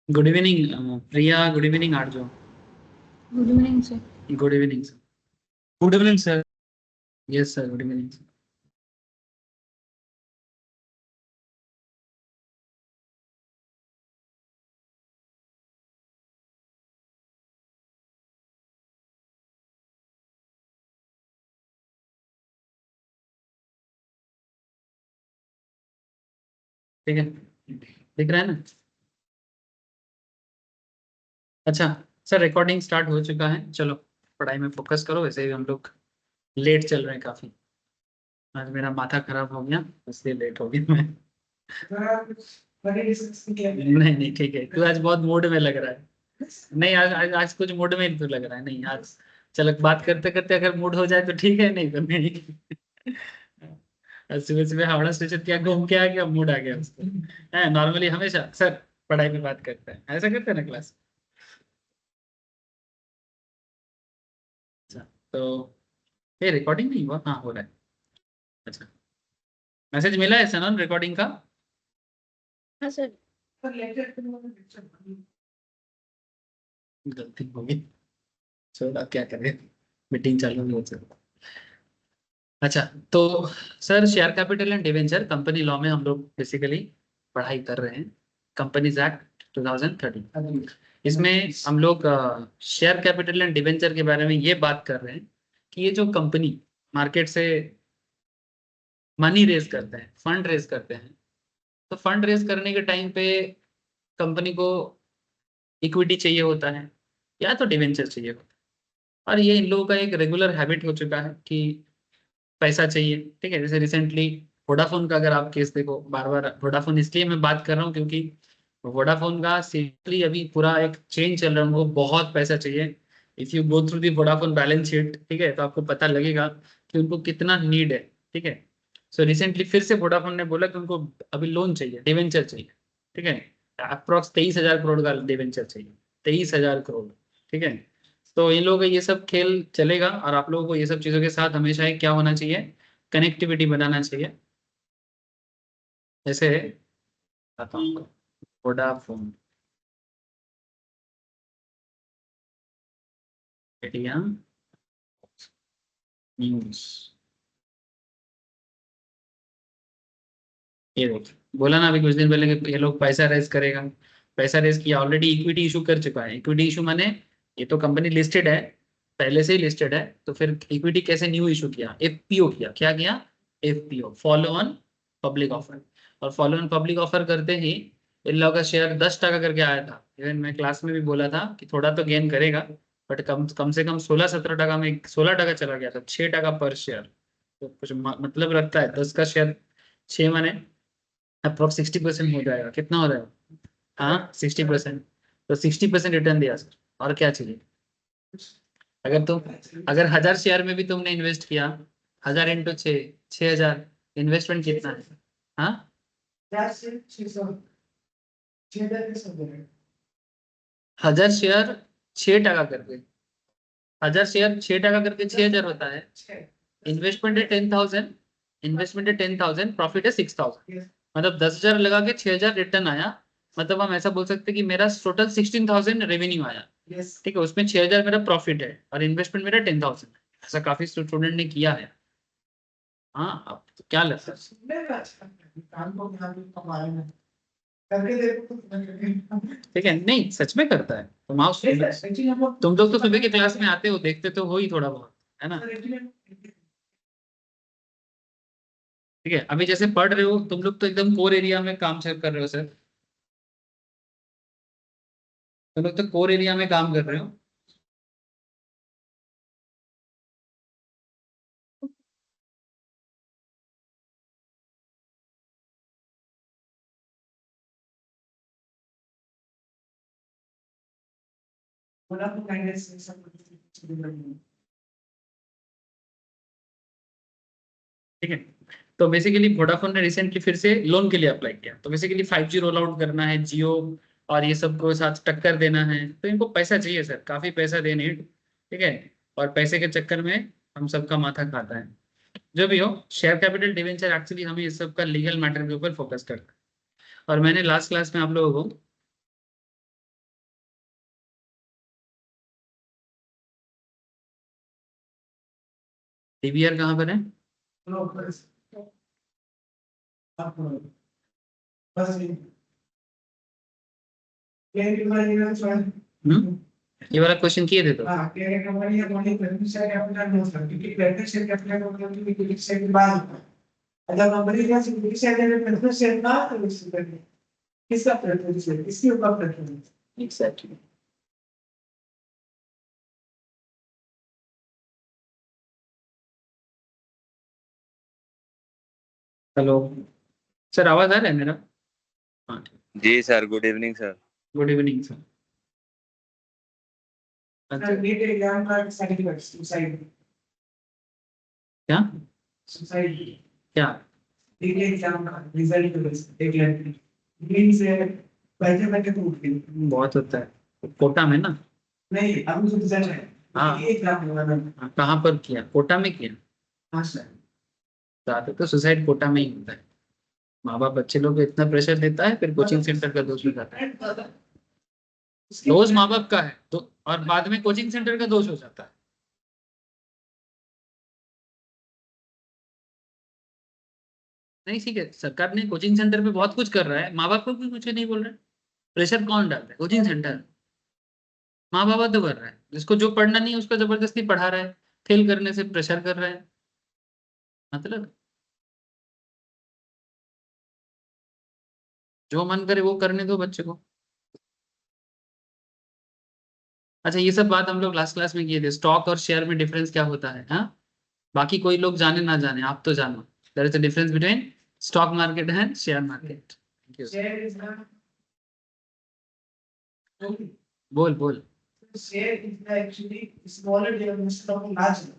Good evening प्रिया, good evening आरजू। Good evening sir. Good evening sir. Good evening sir. Yes sir, good evening sir. ठीक है, दिख रहा है ना? अच्छा सर, रिकॉर्डिंग स्टार्ट हो चुका है, चलो पढ़ाई में फोकस करो। वैसे भी हम लोग लेट चल रहे हैं काफी। आज मेरा माथा खराब हो गया, इसलिए लेट हो गया मैं। नहीं नहीं ठीक है, तू आज बहुत मूड में लग रहा है। नहीं आज कुछ मूड में तो लग रहा है, नहीं आज। चलो बात करते करते अगर मूड हो जाए तो ठीक है, नहीं तो नहीं। आज सुबह सुबह हावड़ा स्टेशन क्या घूम के आ गया, मूड आ गया उसको। है नॉर्मली हमेशा सर पढ़ाई पे बात करते हैं, ऐसा करते हैं ना क्लास। अच्छा, तो ये रिकॉर्डिंग नहीं हुआ? हाँ हो रहा है। अच्छा, मैसेज मिला है सनन रिकॉर्डिंग का? हाँ सर। गलती होगी, चलो अब क्या करें, मीटिंग चालू नहीं हो सकती। अच्छा, तो sir share capital and debenture company law में हम लोग बेसिकली पढ़ाई कर रहे हैं। कंपनीज एक्ट 2013, इसमें हम लोग शेयर कैपिटल एंड डिवेंचर के बारे में ये बात कर रहे हैं कि ये जो कंपनी मार्केट से मनी रेज करते हैं, फंड रेज करते हैं, तो फंड रेज करने के टाइम पे कंपनी को इक्विटी चाहिए होता है या तो डिवेंचर चाहिए होता है। और ये इन लोगों का एक रेगुलर हैबिट हो चुका है कि पैसा चाहिए। ठीक है, जैसे रिसेंटली वोडाफोन का अगर आप केस देखो, बार बार वोडाफोन इसलिए मैं बात कर रहा हूँ क्योंकि वोडाफोन का सीरियसली अभी पूरा एक चेंज चल रहा है, उनको बहुत पैसा चाहिए। If you go through the Vodafone balance sheet, ठीक है, तो आपको पता लगेगा कि उनको कितना नीड है। ठीक है, सो रिसेंटली फिर से वोडाफोन ने बोला कि उनको अभी लोन चाहिए, डिवेंचर चाहिए। ठीक है, अप्रोक्स 23,000 करोड़ का डिवेंचर चाहिए, 23,000 करोड़। ठीक है, तो इन लोगों का ये सब खेल चलेगा और आप लोगों को ये सब चीजों के साथ हमेशा एक क्या होना चाहिए, कनेक्टिविटी बनाना चाहिए। जैसे बताऊंगा, वोडाफोन इंडिया न्यूज, ये देखिए बोला ना अभी कुछ दिन पहले कि ये लोग पैसा रेज करेगा। पैसा रेज किया, ऑलरेडी इक्विटी इशू कर चुका है। इक्विटी इशू माने ये तो कंपनी लिस्टेड है, पहले से ही लिस्टेड है, तो फिर इक्विटी कैसे न्यू इशू किया, एफपीओ किया। क्या किया? FPO, follow on public offer. और फॉलो ऑन पब्लिक ऑफर करते ही इन लोगों का शेयर 10 टका करके आया था। इवन मैं क्लास में भी बोला था कि थोड़ा तो गेन करेगा, बट कम कम से कम 16-17 टका में 16 टका चला गया था, 6 टका पर शेयर। तो कुछ मतलब रखता है 10 का शेयर, 6 माने अप्रोक्स 60% हो जाएगा। कितना हो जाएगा? हाँ 60%। तो 60% रिटर्न दिया सर, और क्या चाहिए? अगर तुम, अगर 1,000 शेयर में भी तुमने इन्वेस्ट किया, 1,000 × 6, 6,000, इन्वेस्टमेंट कितना है? हाँ 1,000 शेयर 6 टका करके, 1,000 शेयर 6 टका करके 6,000 होता है। इन्वेस्टमेंट है 10,000, इन्वेस्टमेंट है 10,000, प्रॉफिट है 6,000। मतलब 10,000 लगा के 6,000 रिटर्न आया। मतलब हम ऐसा बोल सकते हैं कि मेरा टोटल 16,000 रेवेन्यू आया। ठीक है, उसमें 6,000 मेरा प्रॉफिट है और इन्वेस्टमेंट मेरा 10,000। ऐसा काफी स्टूडेंट ने किया है। हाँ, अब तो क्या लगता है? ठीक है, नहीं सच में करता है। तुम लोग तो सुबह के क्लास में आते हो, देखते तो हो ही थोड़ा बहुत, है ना? ठीक है, अभी जैसे पढ़ रहे हो तुम लोग तो एकदम कोर एरिया में काम कर रहे हो सर। तुम लोग तो कोर एरिया में काम कर रहे हो। ठीक है, तो बेसिकली वोडाफोन ने रिसेंटली फिर से लोन के लिए अप्लाई किया। तो बेसिकली 5G रोल आउट करना है, जियो और ये सब को साथ टक्कर देना है, तो इनको पैसा चाहिए सर, काफी पैसा देने। ठीक है, और पैसे के चक्कर में हम सबका माथा खाता है। जो भी हो, शेयर कैपिटल डिवेंचर एक्चुअली हमें इस सब का लीगल मैटर के ऊपर फोकस करता है। और मैंने लास्ट क्लास में आप लोगों को डीबीआर कहाँ पर है? ये वाला क्वेश्चन किए थे तो अगर कंपनी का सिक्योरिटी शेयर है प्रेफरेंस शेयर ना तो किसका प्रेफरेंस है, किसके ऊपर प्रेफरेंस? एग्जैक्टली। हेलो सर, आवाज आ रहा है मेरा? हाँ, जी sir, good evening sir. Good evening sir. अच्छा, नीट एग्जाम का सर्टिफिकेट सुसाइड क्या सुसाइड क्या? नीट एग्जाम का रिजल्ट एक लड़की मीन से बैठे बैठे टूट गई। बहुत होता है कोटा में ना। नहीं अभी जो रिजल्ट है हाँ। ये एग्जाम हुआ ना। हाँ, कहाँ पर किया? कोटा में किया? हाँ सर। ज्यादा तो सुसाइड कोटा में ही होता है। माँ बाप बच्चे लोग को इतना प्रेशर देता है, फिर कोचिंग सेंटर का दोष हो जाता है। दोष माँ बाप का है तो, और बाद में कोचिंग सेंटर का दोष हो जाता है। नहीं ठीक है, सरकार ने कोचिंग सेंटर पे बहुत कुछ कर रहा है, माँ बाप को भी कुछ नहीं बोल रहा है। प्रेशर कौन डालता है? Coaching centre. माँ बाप तो कर रहा है, जिसको जो पढ़ना नहीं है उसको जबरदस्ती पढ़ा रहा है, फेल करने से प्रेशर कर रहा है। मतलब जो मन करे वो करने दो बच्चे को। अच्छा, ये सब बात हम लोग लास्ट क्लास में किए थे, स्टॉक और शेयर में डिफरेंस क्या होता है। हाँ, बाकी कोई लोग जाने ना जाने, आप तो जानो। There is a difference between stock market and share market. Thank you. Share is the बोल बोल। Share is the actually smaller definition of large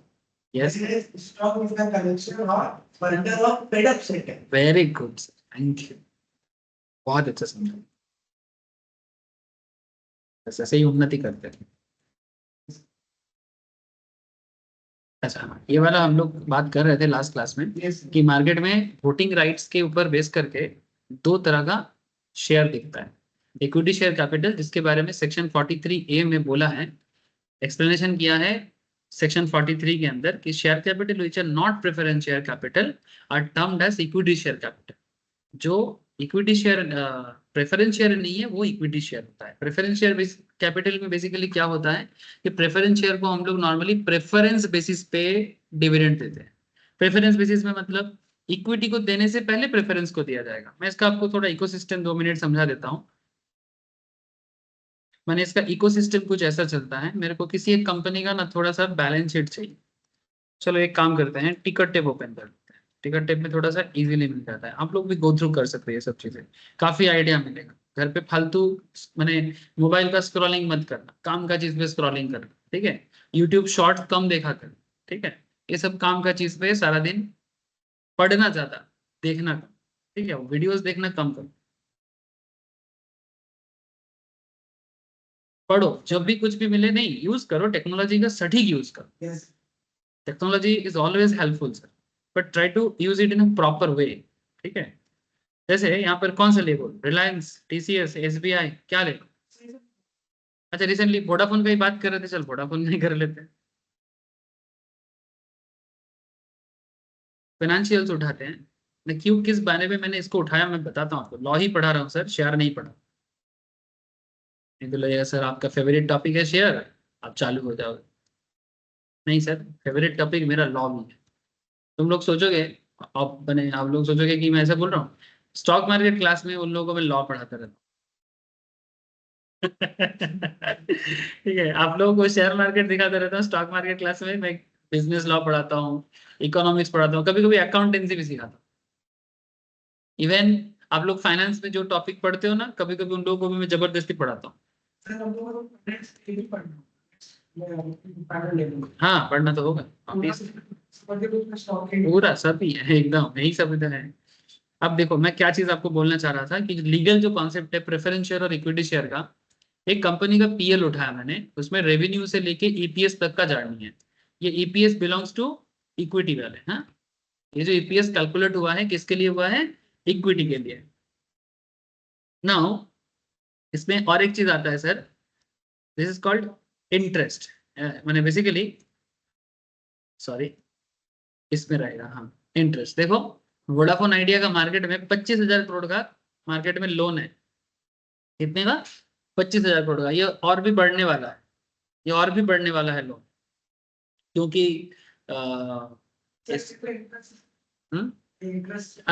yes, stock is the collection और bundle of paid up set है। Very good, thank you, बहुत अच्छा समझा। बस ऐसे ही उन्नति करते हैं। अच्छा हाँ, ये वाला हम लोग बात कर रहे थे लास्ट क्लास में कि मार्केट में वोटिंग राइट्स के ऊपर बेस करके दो तरह का शेयर दिखता है। इक्विटी शेयर कैपिटल, जिसके बारे में सेक्शन 43A में बोला है, एक्सप्लेनेशन किया है सेक्शन 43 के अंदर कि share capital which are not preference share capital are termed as equity share capital. जो इक्विटी शेयर प्रेफरेंस शेयर नहीं है वो इक्विटी शेयर होता है। प्रेफरेंस शेयर कैपिटल में बेसिकली क्या होता है कि प्रेफरेंस शेयर को हम लोग नॉर्मली प्रेफरेंस बेसिस पे डिविडेंड देते हैं। प्रेफरेंस बेसिस में मतलब इक्विटी को देने से पहले प्रेफरेंस को दिया जाएगा। मैं इसका आपको थोड़ा इकोसिस्टम 2 मिनट समझा देता हूँ। मैंने इसका इकोसिस्टम कुछ ऐसा चलता है, मेरे को किसी एक कंपनी का ना थोड़ा सा बैलेंस शीट चाहिए। चलो एक काम करते हैं, टिकट टेप ओपन कर लेते हैं। टिकट टेप में थोड़ा सा इजीली मिल जाता है, आप लोग भी गो थ्रू कर सकते हैं ये सब चीजें, काफी आइडिया मिलेगा। घर पे फालतू मैंने मोबाइल का स्क्रॉलिंग मत करना, काम का चीज पे स्क्रॉलिंग करना, ठीक है। यूट्यूब शॉर्ट्स कम देखा कर, ठीक है। ये सब काम का चीज पे सारा दिन पढ़ना ज्यादा, देखना कम, ठीक है। वीडियोस देखना कम करो, पढ़ो। जब भी कुछ भी मिले नहीं यूज करो, टेक्नोलॉजी का सटीक यूज करो। Yes technology is always helpful sir, but try to use it in a proper way, ठीक है। जैसे यहाँ पर कौन सा ले, रिलायंस, टीसीएस, एसबीआई, क्या ले? अच्छा, रिसेंटली वोडाफोन का ही बात कर रहे थे, चल वोडाफोन में ही कर लेते हैं। फाइनेंशियल्स उठाते हैं मैं, क्यों किस बारे में मैंने इसको उठाया मैं बताता हूँ आपको। लॉ ही पढ़ा रहा हूँ सर, शेयर नहीं पढ़ा। नहीं तो लगेगा सर आपका फेवरेट टॉपिक है शेयर, आप चालू हो जाओगे। नहीं सर, फेवरेट टॉपिक मेरा लॉ भी है। तुम लोग सोचोगे, आप लोग सोचोगे कि मैं ऐसा बोल रहा हूँ। स्टॉक मार्केट क्लास में उन लोगों को मैं लॉ पढ़ाता रहता हूँ। ठीक है, आप लोगों को शेयर मार्केट दिखाता रहता हूँ, स्टॉक मार्केट क्लास में मैं बिजनेस लॉ पढ़ाता हूँ, इकोनॉमिक्स पढ़ाता हूँ, कभी कभी अकाउंटेंसी भी सिखाता हूँ। इवन आप लोग फाइनेंस में जो टॉपिक पढ़ते हो ना, कभी कभी उन लोगों को भी मैं जबरदस्ती पढ़ाता हूँ। सर हम लोगों को नेक्स्ट ये भी पढ़ना मैं पैनल ले लूंगा। हाँ, पढ़ना तो होगा पूरा सब ही है एकदम, यही सब इधर है। अब देखो मैं क्या चीज आपको बोलना चाह रहा था कि लीगल जो कॉन्सेप्ट है प्रेफरेंस शेयर और इक्विटी शेयर का, एक कंपनी का पीएल उठाया मैंने, उसमें रेवेन्यू से लेके ईपीएस तक का जाननी है। ये ईपीएस बिलोंग्स टू इक्विटी वाले। हाँ, ये जो ईपीएस कैलकुलेट हुआ है किसके लिए हुआ है? इक्विटी के लिए। नाउ इसमें और एक चीज आता है sir, this is called interest. मैंने बेसिकली, सॉरी, इसमें रहेगा। हाँ, इंटरेस्ट देखो, वोडाफोन आइडिया का मार्केट में 25,000 करोड़ का मार्केट में लोन है। कितने का? 25,000 करोड़ का। ये और भी बढ़ने वाला है, ये और भी बढ़ने वाला है लोन, क्योंकि हाँ,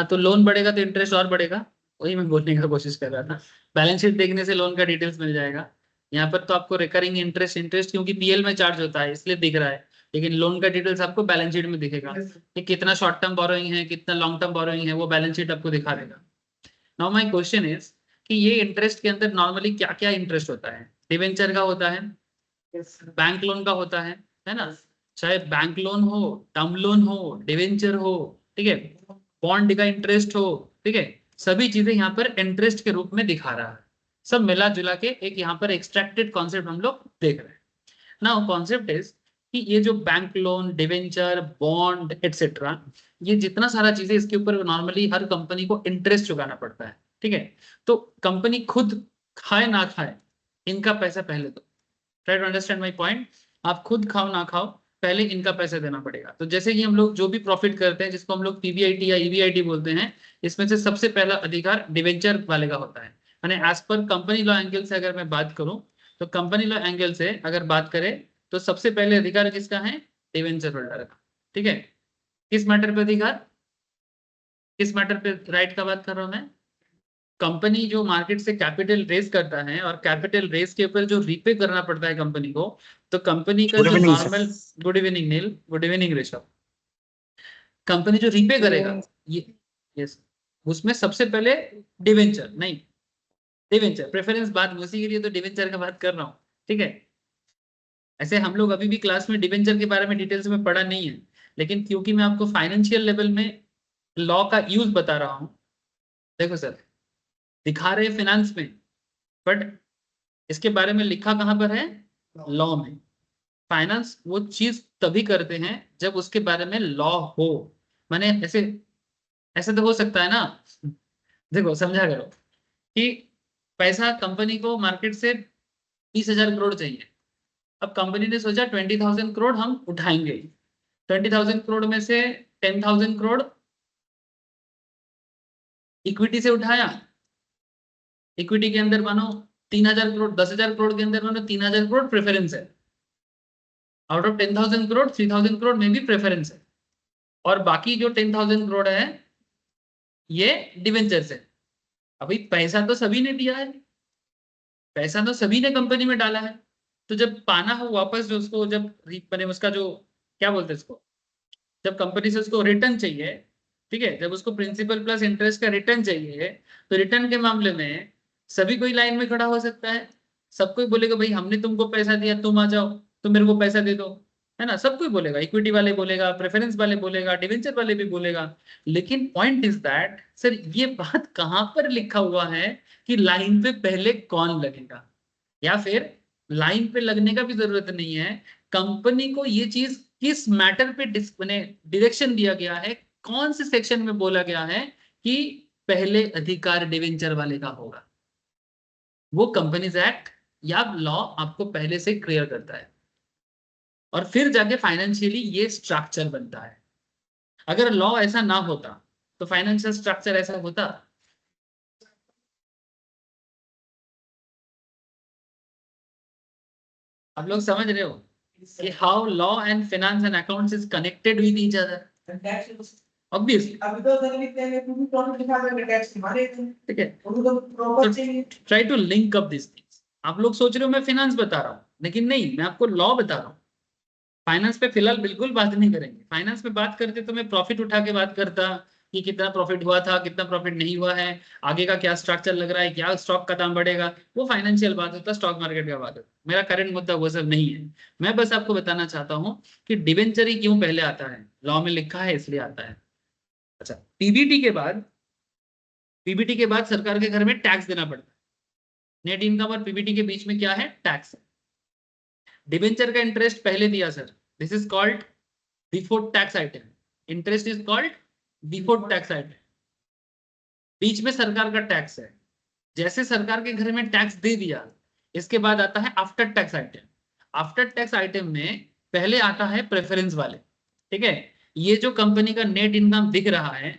तो लोन बढ़ेगा तो इंटरेस्ट और बढ़ेगा। वही मैं बोलने का कोशिश कर रहा था। बैलेंस शीट देखने से लोन का डिटेल्स मिल जाएगा। यहाँ पर तो आपको रिकरिंग इंटरेस्ट क्योंकि पीएल में चार्ज होता है इसलिए दिख रहा है, लेकिन लोन का डिटेल्स आपको बैलेंस शीट में दिखेगा कि कितना शॉर्ट टर्म बोरोइंग है, कितना लॉन्ग टर्म बोरोइंग है, वो बैलेंस शीट आपको दिखा देगा। नाउ माय क्वेश्चन इज कि ये इंटरेस्ट के अंदर नॉर्मली क्या क्या इंटरेस्ट होता है? डिवेंचर का होता है, बैंक लोन का होता है ना? चाहे बैंक लोन हो, टर्म लोन हो, डिवेंचर हो, ठीक है, बॉन्ड का इंटरेस्ट हो, ठीक है, सभी चीजें यहाँ पर इंटरेस्ट के रूप में दिखा रहा है। सब मिला जुला के एक यहाँ पर एक्सट्रैक्टेड कॉन्सेप्ट हम लोग देख रहे हैं। नाउ कॉन्सेप्ट इज कि ये जो bank loan, debenture, bond etcetera, ये जितना सारा चीजें इसके ऊपर नॉर्मली हर कंपनी को इंटरेस्ट चुकाना पड़ता है, ठीक है। तो कंपनी खुद खाए ना खाए, इनका पैसा पहले दो। Try to understand my point. आप खुद खाओ ना खाओ, पहले इनका पैसा देना पड़ेगा। तो जैसे कि हम लोग जो भी प्रॉफिट करते हैं, जिसको हम लोग पीबीआईटी या ईवीआईटी बोलते हैं, इसमें से सबसे पहला अधिकार डिवेंचर वाले का होता है। यानी as per company law angle से अगर मैं बात करूं, तो कंपनी लॉ एंगल से अगर बात करें तो सबसे पहले अधिकार किसका है? डिवेंचर होल्डर का, ठीक है। किस मैटर पे अधिकार, किस मैटर पे राइट का बात कर रहा हूं मैं? कंपनी जो मार्केट से कैपिटल रेज करता है और कैपिटल रेज के ऊपर जो रीपे करना पड़ता है कंपनी को, तो कंपनी का जो नॉर्मल, गुड इवनिंग नील, गुड इवनिंग ऋषभ। कंपनी जो रीपे करेगा ये, यस, उसमें सबसे पहले डिवेंचर, नहीं डिवेंचर प्रेफरेंस बात उसी के लिए तो डिवेंचर का बात कर रहा हूँ, ठीक है। ऐसे हम लोग अभी भी क्लास में डिवेंचर के बारे में डिटेल्स में पढ़ा नहीं है, लेकिन क्योंकि मैं आपको फाइनेंशियल लेवल में लॉ का यूज बता रहा हूँ। देखो सर, दिखा रहे फाइनेंस में, बट इसके बारे में लिखा कहां पर है? लॉ में। फाइनेंस वो चीज तभी करते हैं जब उसके बारे में लॉ हो। माने ऐसे, ऐसे तो हो सकता है ना, देखो समझा करो कि पैसा कंपनी को मार्केट से 20,000 करोड़ चाहिए। अब कंपनी ने सोचा 20,000 करोड़ हम उठाएंगे। 20,000 करोड़ में से 10,000 करोड़ इक्विटी से उठाया। इक्विटी के अंदर मानो 3,000 करोड़, 10,000 करोड़ के अंदर मानो 3,000 करोड़ प्रेफरेंस है। आउट ऑफ 10,000 करोड़ 3,000 करोड़ में भी प्रेफरेंस है, और बाकी जो 10,000 करोड़ है ये डिवेंचर से। अभी पैसा तो सभी ने दिया है, पैसा तो सभी ने कंपनी में डाला है, तो जब पाना हो वापस, जो उसको जब बने उसका जो क्या बोलते हैं इसको, जब कंपनी से उसको रिटर्न चाहिए, ठीक है, जब उसको प्रिंसिपल प्लस इंटरेस्ट का रिटर्न चाहिए, तो रिटर्न के मामले में सभी कोई लाइन में खड़ा हो सकता है। सब कोई बोलेगा भाई हमने तुमको पैसा दिया, तुम आ जाओ, तुम मेरे को पैसा दे दो, है ना? सब कोई बोलेगा, इक्विटी वाले बोलेगा, प्रेफरेंस वाले बोलेगा, डिवेंचर वाले भी बोलेगा। लेकिन पॉइंट इज दैट सर, ये बात कहां पर लिखा हुआ है कि लाइन पे पहले कौन लगेगा, या फिर लाइन पे लगने का भी जरूरत नहीं है। कंपनी को ये चीज किस मैटर पे डायरेक्शन दिया गया है, कौन से सेक्शन में बोला गया है कि पहले अधिकार डिवेंचर वाले का होगा, वो कंपनीज एक्ट या लॉ आपको पहले से क्लियर करता है, और फिर जाके फाइनेंशियली ये स्ट्रक्चर बनता है। अगर लॉ ऐसा ना होता तो फाइनेंशियल स्ट्रक्चर ऐसा होता? आप लोग समझ रहे हो कि how law and finance and accounts is connected with each other? Obviously. अभी तो सर लिखते हैं कि प्रॉफिट दिखा देंगे टैक्स हमारे, ठीक है, वो तो प्रॉपर चाहिए। Try to link up this things. आप लोग सोच रहे हो मैं फाइनेंस बता रहा हूँ, लेकिन नहीं, मैं आपको लॉ बता रहा हूँ। फाइनेंस पे फिलहाल बिल्कुल बात नहीं करेंगे। फाइनेंस पे बात करते तो मैं प्रॉफिट उठा के बात करता कि कितना प्रॉफिट हुआ था, कितना प्रॉफिट नहीं हुआ है, आगे का क्या स्ट्रक्चर लग रहा है, क्या स्टॉक का दाम बढ़ेगा, वो फाइनेंशियल बात होता, स्टॉक मार्केट का बात होता। मेरा करंट मुद्दा वो सब नहीं है। मैं बस आपको बताना चाहता हूँ कि डिवेंचर ही क्यों पहले आता है, लॉ में लिखा है इसलिए आता है। अच्छा, पीबीटी के बाद, पीबीटी के बाद सरकार के घर में टैक्स देना पड़ता है। नेट इनकम और पीबीटी के बीच में क्या है? टैक्स है। डिवेंचर का इंटरेस्ट पहले दिया sir, this is called before tax item. Interest is called before tax item. बीच में सरकार का टैक्स है। जैसे सरकार के घर में टैक्स दे दिया, इसके बाद आता है after tax item. After tax item में पहले आता है प्रेफरेंस वाले, ठीक है। ये जो कंपनी का नेट इनकम दिख रहा है,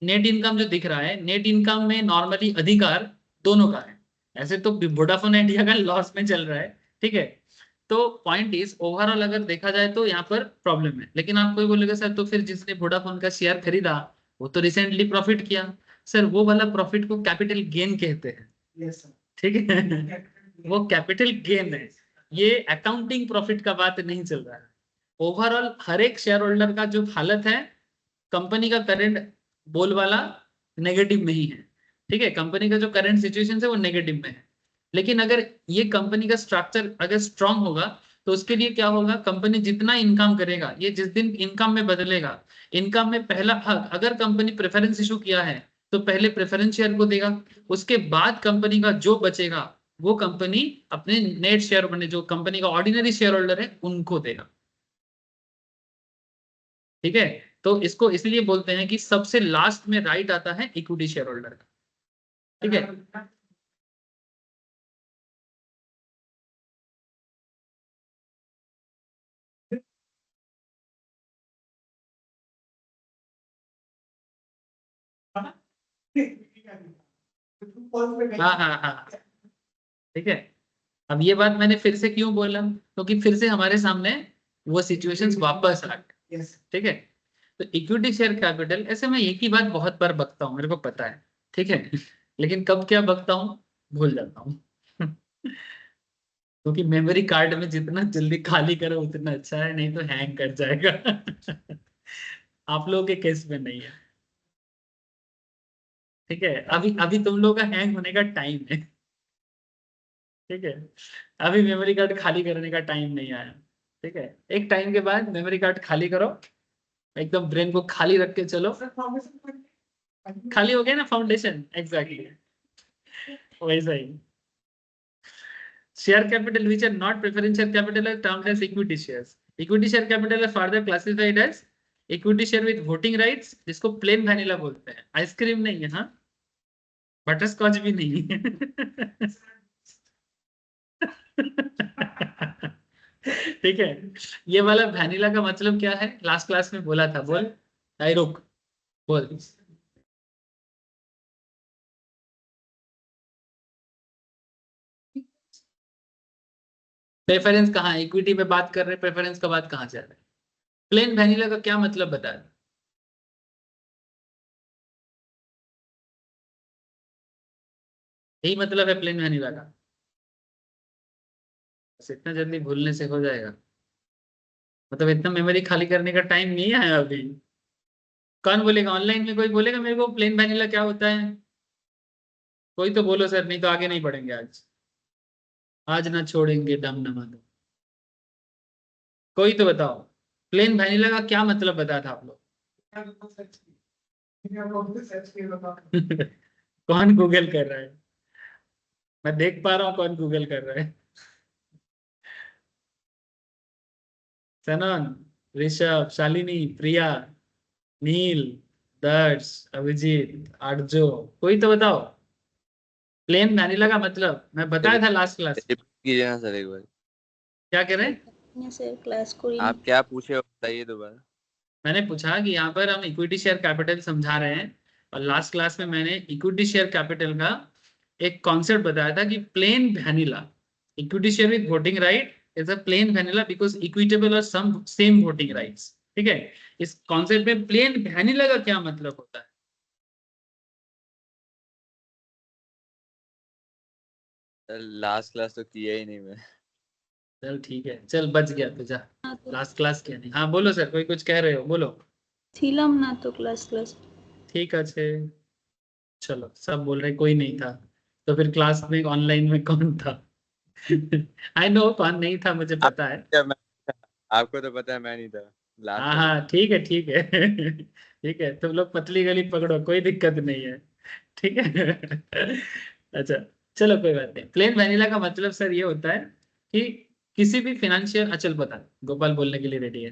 नेट इनकम जो दिख रहा है, नेट इनकम में नॉर्मली अधिकार दोनों का है। ऐसे तो वोडाफोन आइडिया का लॉस में चल रहा है, ठीक है। तो पॉइंट इज ओवरऑल अगर देखा जाए तो यहाँ पर प्रॉब्लम है। लेकिन आप कोई बोलेगा सर तो फिर जिसने वोडाफोन का शेयर खरीदा वो तो रिसेंटली प्रॉफिट किया। सर वो वाला प्रॉफिट को कैपिटल गेन कहते हैं, Yes, sir. ठीक है। वो कैपिटल गेन है, ये अकाउंटिंग प्रॉफिट का बात नहीं चल रहा है। ओवरऑल हर एक शेयर होल्डर का जो हालत है, कंपनी का करंट बोलबाला नेगेटिव में ही है, ठीक है। कंपनी का जो करंट सिचुएशन है वो नेगेटिव में है। लेकिन अगर ये कंपनी का स्ट्रक्चर अगर स्ट्रांग होगा तो उसके लिए क्या होगा, कंपनी जितना इनकम करेगा, ये जिस दिन इनकम में बदलेगा, इनकम में पहला हक अगर कंपनी प्रेफरेंस इशू किया है तो पहले प्रेफरेंस शेयर को देगा, उसके बाद कंपनी का जो बचेगा वो कंपनी अपने नेट शेयर बने जो कंपनी का ऑर्डिनरी शेयर होल्डर है उनको देगा, ठीक है। तो इसको इसलिए बोलते हैं कि सबसे लास्ट में राइट आता है इक्विटी शेयर होल्डर का, ठीक है। हाँ हाँ हाँ, ठीक है। अब ये बात मैंने फिर से क्यों बोला, क्योंकि फिर से हमारे सामने वो सिचुएशंस वापस आ गए, Yes. ठीक है। तो इक्विटी शेयर कैपिटल, ऐसे मैं एक ही बात बहुत बार बकता हूँ, मेरे को पता है, ठीक है। लेकिन कब क्या बकता हूँ भूल जाता हूँ। क्योंकि मेमोरी कार्ड में जितना जल्दी खाली करो उतना अच्छा है, नहीं तो हैंग कर जाएगा। आप लोगों के केस में नहीं है, ठीक है। अभी अभी तुम लोगों का हैंग होने का टाइम है, ठीक है। अभी मेमोरी कार्ड खाली करने का टाइम नहीं आया, ठीक है। एक टाइम के बाद मेमोरी कार्ड खाली करो, एकदम ब्रेन को खाली रख के चलो। खाली हो गया ना फाउंडेशन, एग्जैक्टली वैसा ही। Share capital which are not preferential capital are termed as equity shares. Equity share capital are further classified as equity share with voting rights, जिसको प्लेन वैनिला बोलते हैं। आइसक्रीम नहीं है, हाँ, बटर स्कॉच भी नहीं है। ठीक है। ये वाला वैनिला का मतलब क्या है, लास्ट क्लास में बोला था, बोल। आई रुक, बोल। प्रेफरेंस कहाँ है, इक्विटी पे बात कर रहे हैं, प्रेफरेंस का बात कहाँ से आ रहा है। प्लेन वैनिला का क्या मतलब बता रहे, यही मतलब है प्लेन वैनिला का। बस इतना जल्दी भूलने से हो जाएगा, मतलब इतना मेमोरी खाली करने का टाइम नहीं आया अभी। कौन बोलेगा ऑनलाइन में, कोई बोलेगा मेरे को प्लेन वैनिला क्या होता है, कोई तो बोलो सर, नहीं तो आगे नहीं बढ़ेंगे आज। आज ना छोड़ेंगे दम न मानो, कोई तो बताओ प्लेन वैनिला का क्या मतलब बता था आप लोग। कौन गूगल कर रहा है, मैं देख पा रहा हूँ कौन गूगल कर रहा है। सनन, ऋषभ, शालिनी, प्रिया, नील, दर्श, अभिजीत, आर्जो, कोई तो बताओ प्लेन वैनिला का मतलब। मैं बताया था लास्ट क्लास, रिपीट कीजिए ना सर एक बार। क्या कह रहे हैं। सर क्लास को आप क्या पूछे हो बताइए दोबारा। मैंने पूछा कि यहाँ पर हम इक्विटी शेयर कैपिटल समझा रहे हैं, और लास्ट क्लास में मैंने इक्विटी शेयर कैपिटल का एक कॉन्सेप्ट बताया था कि plain vanilla equity share with voting right is a plain vanilla because equitable और सम सेम वोटिंग राइट्स, ठीक है। इस कॉन्सेप्ट में प्लेन वैनिला का क्या मतलब होता है। लास्ट क्लास तो किया ही नहीं मैं। चल ठीक है, चल बच गया तुझा, तो लास्ट क्लास किया नहीं। हाँ बोलो सर, कोई कुछ कह रहे हो, बोलो। थीलम ना तो क्लास क्लास ठीक है, चलो सब बोल रहे कोई नहीं था, तो फिर क्लास में ऑनलाइन में कौन था। आई नो कौन नहीं था, मुझे आप पता है। क्या मैं, आपको तो पता है मैं नहीं था लास्ट हाँ वाले हाँ में। ठीक है ठीक है। ठीक है, तुम लोग पतली गली पकड़ो, कोई दिक्कत नहीं है, ठीक है। अच्छा, चलो कोई बात नहीं। प्लेन वैनिला का मतलब सर ये होता है कि किसी भी फिनेंशियल, अचल बता, गोपाल बोलने के लिए रेडी है।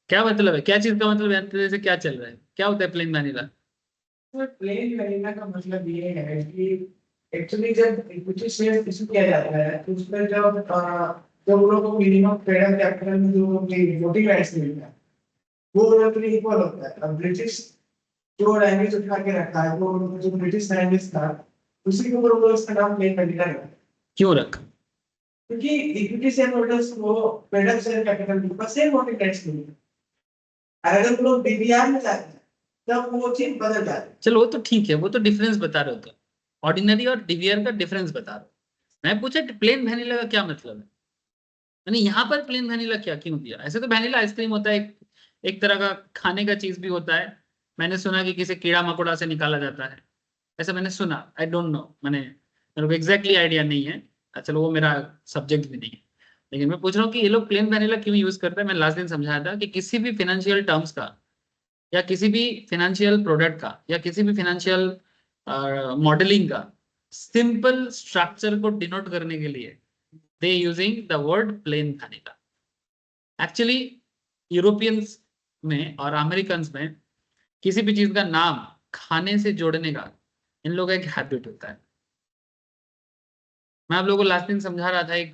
क्या मतलब है, क्या चीज का मतलब है, जैसे क्या चल रहा है, क्या होता है प्लेन वैनिला। प्लेन वैनिला का मतलब ये है कि एक्चुअली जब इक्विटी शेयर इशू किया जाता है तो उसमें जब जब उन लोगों को मिनिमम फ्रीडम कैपिटल में जो वोटिंग राइट्स मिलता है वो उनके लिए इक्वल होता है। अब ब्रिटिश जो लैंग्वेज उठा के रखा है वो जो ब्रिटिश लैंग्वेज था उसी के ऊपर वो उसका नाम प्लेन वैनिला रखा है। क्यों रखा? क्योंकि इक्विटी शेयर होल्डर्स को फ्रीडम शेयर कैपिटल के ऊपर सेम वोटिंग राइट्स मिलते हैं। अगर वो लोग डीबीआर में जाते हैं तब वो चीज बदल जाती है। चलो वो तो ठीक है, वो तो डिफरेंस बता रहे हो तो ऑर्डिनरी और डीवीआर का डिफरेंस बता रहे हो। मैं पूछा कि प्लेन वैनिला का क्या मतलब है, मैंने यहाँ पर प्लेन वैनिला क्या क्यों दिया? ऐसे तो वैनिला आइसक्रीम होता है, एक तरह का खाने का चीज भी होता है। मैंने सुना कि किसी कीड़ा मकोड़ा से निकाला जाता है, ऐसा मैंने सुना। आई डोंट नो, मेरे को एग्जैक्टली आइडिया नहीं है। चलो वो मेरा सब्जेक्ट भी नहीं है, लेकिन मैं पूछ रहा हूँ कि ये लोग प्लेन वैनिला क्यों यूज करते हैं। मैं लास्ट दिन समझाया था कि किसी भी फिनेंशियल टर्म्स का या किसी भी फिनेंशियल प्रोडक्ट का या किसी भी फिनेंशियल मॉडलिंग का सिंपल स्ट्रक्चर को डिनोट करने के लिए they using the word plain vanilla. Actually Europeans में और अमेरिकन में किसी भी चीज का नाम खाने से जोड़ने का इन लोगों का एक हैबिट होता है। मैं आप लोगों को लास्ट दिन समझा रहा था एक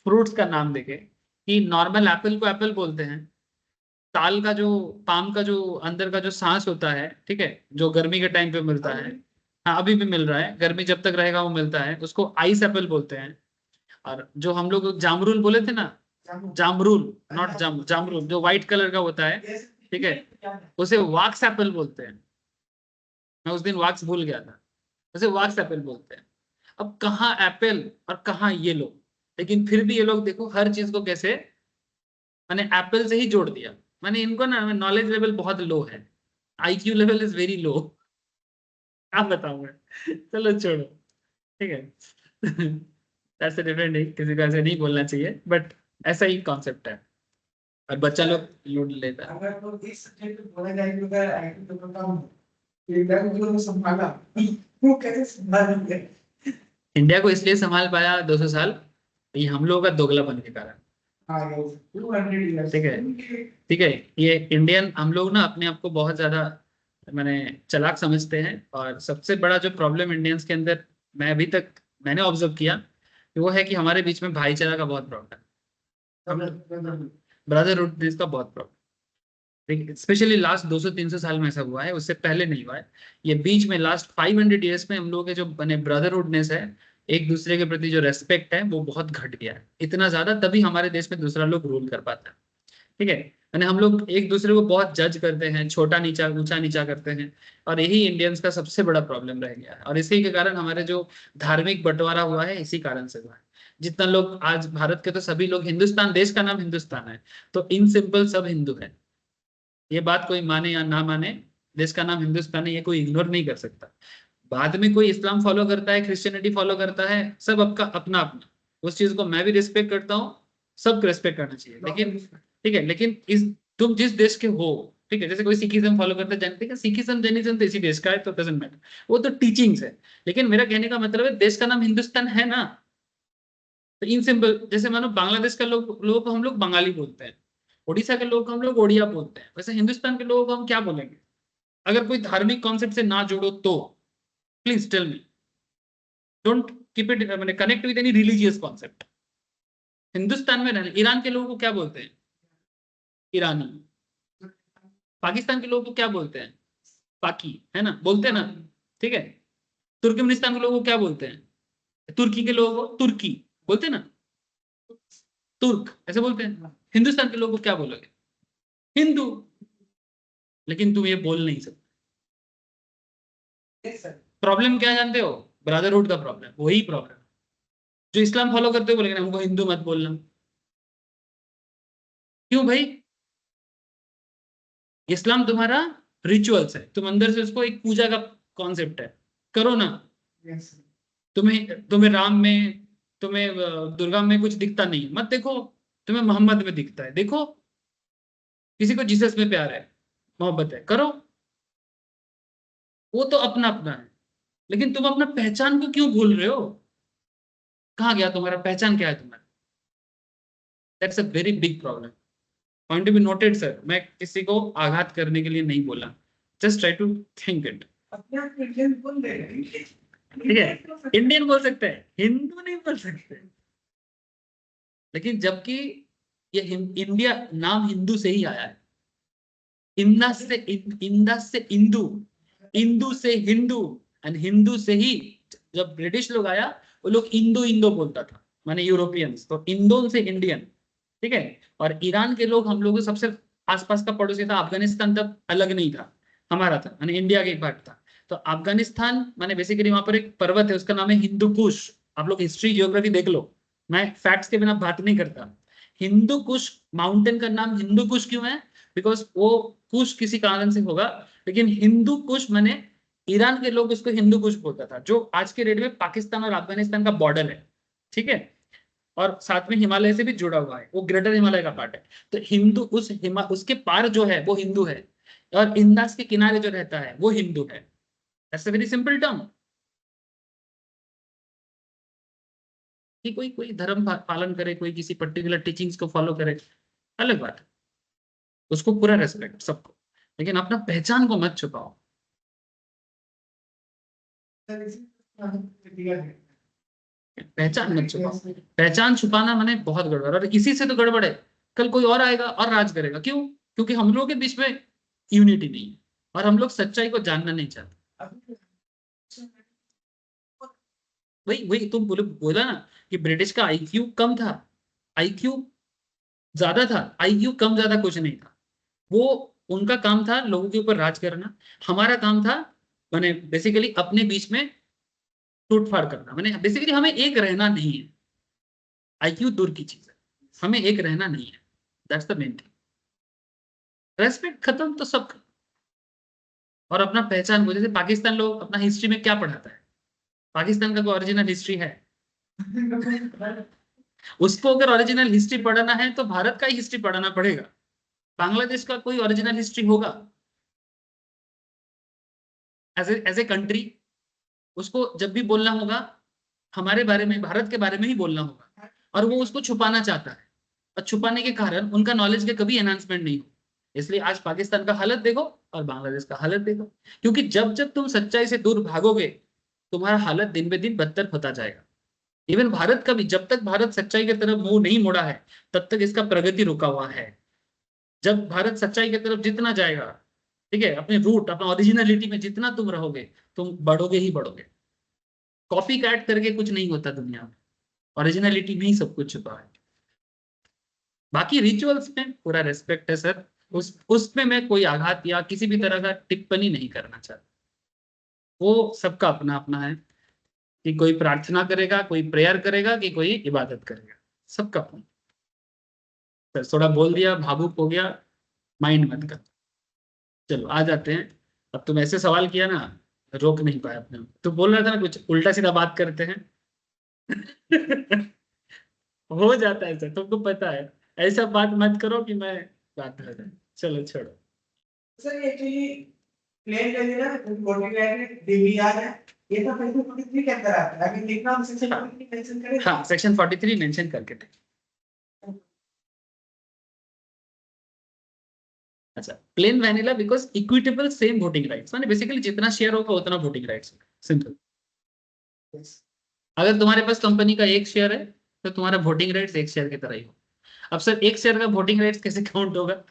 फ्रूट्स का नाम देके कि नॉर्मल एप्पल को एप्पल बोलते हैं, ताल का जो पाम का जो अंदर का जो सांस होता है, ठीक है, जो गर्मी के टाइम पे मिलता है, हाँ अभी भी मिल रहा है, गर्मी जब तक रहेगा वो मिलता है, उसको आइस एप्पल बोलते हैं। और जो हम लोग जामरूल बोले थे ना, जामरूल, नॉट जामरूल जो व्हाइट कलर का होता है, ठीक है, उसे वाक्स एप्पल बोलते हैं। मैं उस दिन वाक्स भूल गया था, उसे वाक्स एप्पल बोलते हैं। अब कहाँ एप्पल और कहाँ ये लोग, लेकिन फिर भी ये लोग देखो हर चीज को कैसे मैंने एप्पल से ही जोड़ दिया। मैंने इनको ना नॉलेज लेवल बहुत लो है, IQ level is very low. आप बताऊंगा, चलो छोड़ो, ठीक है। ऐसे डिफरेंट नहीं, किसी को ऐसे नहीं बोलना चाहिए, बट ऐसा ही कॉन्सेप्ट है और बच्चा लोग लूट लेता है। अगर तो इस सब्जेक्ट को बोला जाए तो अगर आईटी तो बताऊं एकदम जो संभाला वो कैसे संभालेंगे। इंडिया को इसलिए संभाल पाया 200 साल, ये हम लोगों का दोगलापन के कारण। हाँ 200 इयर्स ठीक है, ठीक है, ये इंडियन हम लोग ना अपने आप को बहुत ज्यादा मैंने चालाक समझते हैं। और सबसे बड़ा जो प्रॉब्लम इंडियंस के अंदर मैं अभी तक मैंने ऑब्जर्व किया कि वो है कि हमारे बीच में भाईचारा का बहुत प्रॉब्लम है, हम ब्रदरहुड का बहुत प्रॉब्लम। स्पेशली लास्ट 200-300 साल में ऐसा हुआ है, उससे पहले नहीं हुआ है। ये बीच में लास्ट 500 ईयर्स में हम लोगों के जो बने ब्रदरहुडनेस है, एक दूसरे के प्रति जो रेस्पेक्ट है वो बहुत घट गया है, इतना ज्यादा तभी हमारे देश में दूसरा लोग रूल कर पाता है। ठीक है, यानी हम लोग एक दूसरे को बहुत जज करते हैं, छोटा नीचा ऊंचा नीचा करते हैं, और यही इंडियंस का सबसे बड़ा प्रॉब्लम रह गया है। और इसी के कारण हमारे जो धार्मिक बंटवारा हुआ है इसी कारण से हुआ है। जितना लोग आज भारत के, तो सभी लोग, हिंदुस्तान देश का नाम हिंदुस्तान है, तो इन सिंपल सब हिंदू है। ये बात कोई माने या ना माने, देश का नाम हिंदुस्तान है, ये कोई इग्नोर नहीं कर सकता। बाद में कोई इस्लाम फॉलो करता है, क्रिश्चियनिटी फॉलो करता है, सब आपका अपना अपना, उस चीज को मैं भी रिस्पेक्ट करता हूँ, सबको रिस्पेक्ट करना चाहिए। लेकिन ठीक है, लेकिन इस तुम जिस देश के हो, ठीक है, जैसे कोई सिखिज्म फॉलो करता है, जानते हैं सिखिज्म जैनिज्म तो इसी देश का है, तो डजंट मैटर, वो तो टीचिंग्स है। लेकिन मेरा कहने का मतलब है देश का नाम हिंदुस्तान है ना, तो इन सिंपल, जैसे मानो बांग्लादेश का लोगों को हम लोग बंगाली बोलते हैं, उड़ीसा के लोग को हम लोग ओडिया बोलते हैं, वैसे हिंदुस्तान के लोगों को हम क्या बोलेंगे? अगर कोई धार्मिक कॉन्सेप्ट से ना जोड़ो तो please tell me, don't keep it मैंने connect with any religious concept. Hindustan में रहने, ईरान के लोगों को क्या बोलते हैं? ईरानी। पाकिस्तान के लोगों को क्या बोलते हैं? पाकी, है ना, बोलते हैं ना, ठीक है। तुर्कमेनिस्तान के लोगों को क्या बोलते हैं? तुर्की के लोगों को तुर्की बोलते हैं ना, तुर्क ऐसे बोलते हैं। हिंदुस्तान के लोगों को क्या बोलोगे? हिंदू। लेकिन तुम ये बोल नहीं सकते। प्रॉब्लम क्या जानते हो? ब्रदरहुड का प्रॉब्लम, वही प्रॉब्लम। जो इस्लाम फॉलो करते हो बोलेंगे हमको हिंदू मत बोलना। क्यों भाई? इस्लाम तुम्हारा रिचुअल्स है, तुम अंदर से उसको एक पूजा का कॉन्सेप्ट है, करो ना। तुम्हें तुम्हें राम में, तुम्हें दुर्गा में कुछ दिखता नहीं, मत देखो। तुम्हें मोहम्मद में दिखता है, देखो। किसी को जीसस में प्यार है, मोहब्बत है, करो। वो तो अपना अपना है। लेकिन तुम अपना पहचान को क्यों भूल रहे हो? कहाँ गया तुम्हारा पहचान, क्या है तुम्हारा? That's a very big problem. Point to be noted sir, मैं किसी को आघात करने के लिए नहीं बोला, just try to think it. अपने आप को इंडियन बोल दे ठीक है, इंडियन बोल सकते हैं, हिंदू नहीं बोल सकते। लेकिन जबकि ये इंडिया नाम हिंदू से ही आया है। इंदा से इंदू, इंदू से हिंदू, एंड हिंदू से ही जब ब्रिटिश लोग आया वो लोग इंदो इंदो बोलता था, माने यूरोपियंस, तो इंडो से इंडियन, ठीक है। और ईरान के लोग हम लोगों के सबसे आसपास का पड़ोसी था, अफगानिस्तान तब अलग नहीं था, हमारा था, माने इंडिया का एक भाग था। तो अफगानिस्तान माने बेसिकली वहां पर एक पर्वत है, उसका नाम है हिंदू कुश। आप लोग हिस्ट्री जियोग्राफी देख लो, मैं फैक्ट्स के बिना बात नहीं करता। हिंदू कुश माउंटेन का नाम हिंदू कुश क्यों है? बिकॉज वो कुश किसी कारण से होगा, लेकिन हिंदू कुश माने ईरान के लोग उसको हिंदू कुश बोलता था, जो आज के डेट में पाकिस्तान और अफगानिस्तान का बॉर्डर है, ठीक है। और साथ में हिमालय से भी जुड़ा हुआ है, वो ग्रेटर हिमालय का पार्ट है। तो हिंदू उसके पार जो है वो हिंदू है, और इंदास के किनारे जो रहता है वो हिंदू है। That's a very simple term. कि कोई कोई धर्म पालन करे, कोई किसी पर्टिकुलर टीचिंग्स को फॉलो करे, अलग बात है, उसको पूरा रेस्पेक्ट सबको, लेकिन अपना पहचान को मत छुपाओ। पहचान मत छुपाओ, पहचान छुपाना माने बहुत गड़बड़, और इसी से तो गड़बड़ है। कल कोई और आएगा और राज करेगा, क्यों? क्योंकि हम लोगों के बीच में यूनिटी नहीं है, और हम लोग सच्चाई को जानना नहीं चाहते। वही वही तुम बोला ना कि ब्रिटिश का आईक्यू कम था, आईक्यू ज्यादा था, आईक्यू कम ज्यादा कुछ नहीं था। वो उनका काम था लोगों के ऊपर राज करना, हमारा काम था माने बेसिकली अपने बीच में टूटफाड़ करना, माने बेसिकली हमें एक रहना नहीं है। आईक्यू दूर की चीज है, हमें एक रहना नहीं है। That's the main thing. Respect खत्म तो सब खत्म। और अपना पहचान को, जैसे पाकिस्तान लोग अपना हिस्ट्री में क्या पढ़ाता है? पाकिस्तान का कोई ओरिजिनल हिस्ट्री है? उसको अगर ओरिजिनल हिस्ट्री पढ़ना है तो भारत का ही हिस्ट्री पढ़ाना पड़ेगा। बांग्लादेश का कोई ओरिजिनल हिस्ट्री होगा एज ए कंट्री? उसको जब भी बोलना होगा हमारे बारे में, भारत के बारे में ही बोलना होगा, और वो उसको छुपाना चाहता है, और छुपाने के कारण उनका नॉलेज के कभी एनहांसमेंट नहीं हो। इसलिए आज पाकिस्तान का हालत देखो और बांग्लादेश का हालत देखो, क्योंकि जब जब तुम सच्चाई से दूर भागोगे तुम्हारा हालत दिन ब दिन बदतर होता जाएगा। इवन भारत का भी, जब तक भारत सच्चाई की तरफ मुंह नहीं मोड़ा है तब तक इसका प्रगति रुका हुआ है। जब भारत सच्चाई की तरफ जितना जाएगा, ठीक है, अपने रूट अपना ओरिजिनलिटी में जितना तुम रहोगे, तुम बढ़ोगे ही बढ़ोगे। कॉपी कैट करके कुछ नहीं होता दुनिया में, ओरिजिनलिटी में ही सब कुछ छुपा है। बाकी रिचुअल्स में पूरा रेस्पेक्ट है सर, उसमें मैं कोई आघात या किसी भी तरह का टिप्पणी नहीं करना चाहता। वो सबका अपना अपना है, कि कोई प्रार्थना करेगा, कोई प्रेयर करेगा, कि कोई इबादत करेगा, सबका अपना। सर थोड़ा बोल दिया, भावुक हो गया, माइंड मत कर। चलो आ जाते हैं। अब तुम ऐसे सवाल किया ना, रोक नहीं पाया अपने आप। तो बोल रहा था ना कुछ उल्टा सीधा बात करते हैं। हो जाता है सर, तुमको पता है। ऐसा बात मत करो कि मैं बात कर रहा हूं। चलो छोड़ो। सर एक्चुअली प्लेन का ना वोटिंग राइट डीवीआर है, ये तो सेक्शन 43 के अंदर आता है। अगर देखना हम सेक्शन 43 मेंशन करें, हाँ सेक्शन 43 मेंशन करके थे। अच्छा, plain vanilla because equitable same voting rights, माने बेसिकली जितना शेयर होगा उतना वोटिंग राइट्स, सिंपल। अगर तुम्हारे पास कंपनी का एक शेयर है तो तुम्हारा वोटिंग राइट्स एक शेयर की तरह ही हो। अब सर एक शेयर का वोटिंग राइट्स कैसे काउंट होगा?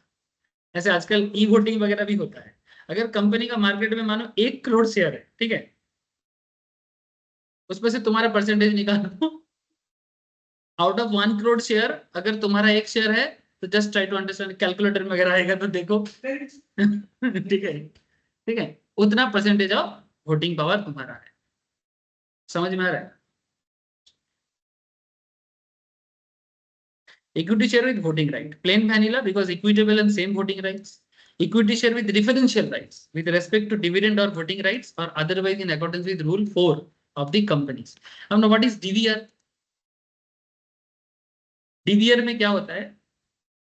ऐसे आजकल ई वोटिंग वगैरह भी होता है। अगर कंपनी का मार्केट में मानो 1 करोड़ शेयर है, ठीक है, उसमें से तुम्हारा परसेंटेज निकालो। आउट ऑफ 1 करोड़ शेयर अगर तुम्हारा एक शेयर है, तो just try to understand, calculator में अगर आएगा तो देखो। ठीक है, ठीक है, उतना परसेंटेज ऑफ वोटिंग पावर तुम्हारा है। समझ में आ रहा है? Equity share with voting right. Plain vanilla because equitable and same voting rights. Equity share with differential rights with respect to dividend or voting rights or otherwise in accordance with Rule 4 of the companies. Now what is DVR? DVR में क्या होता है?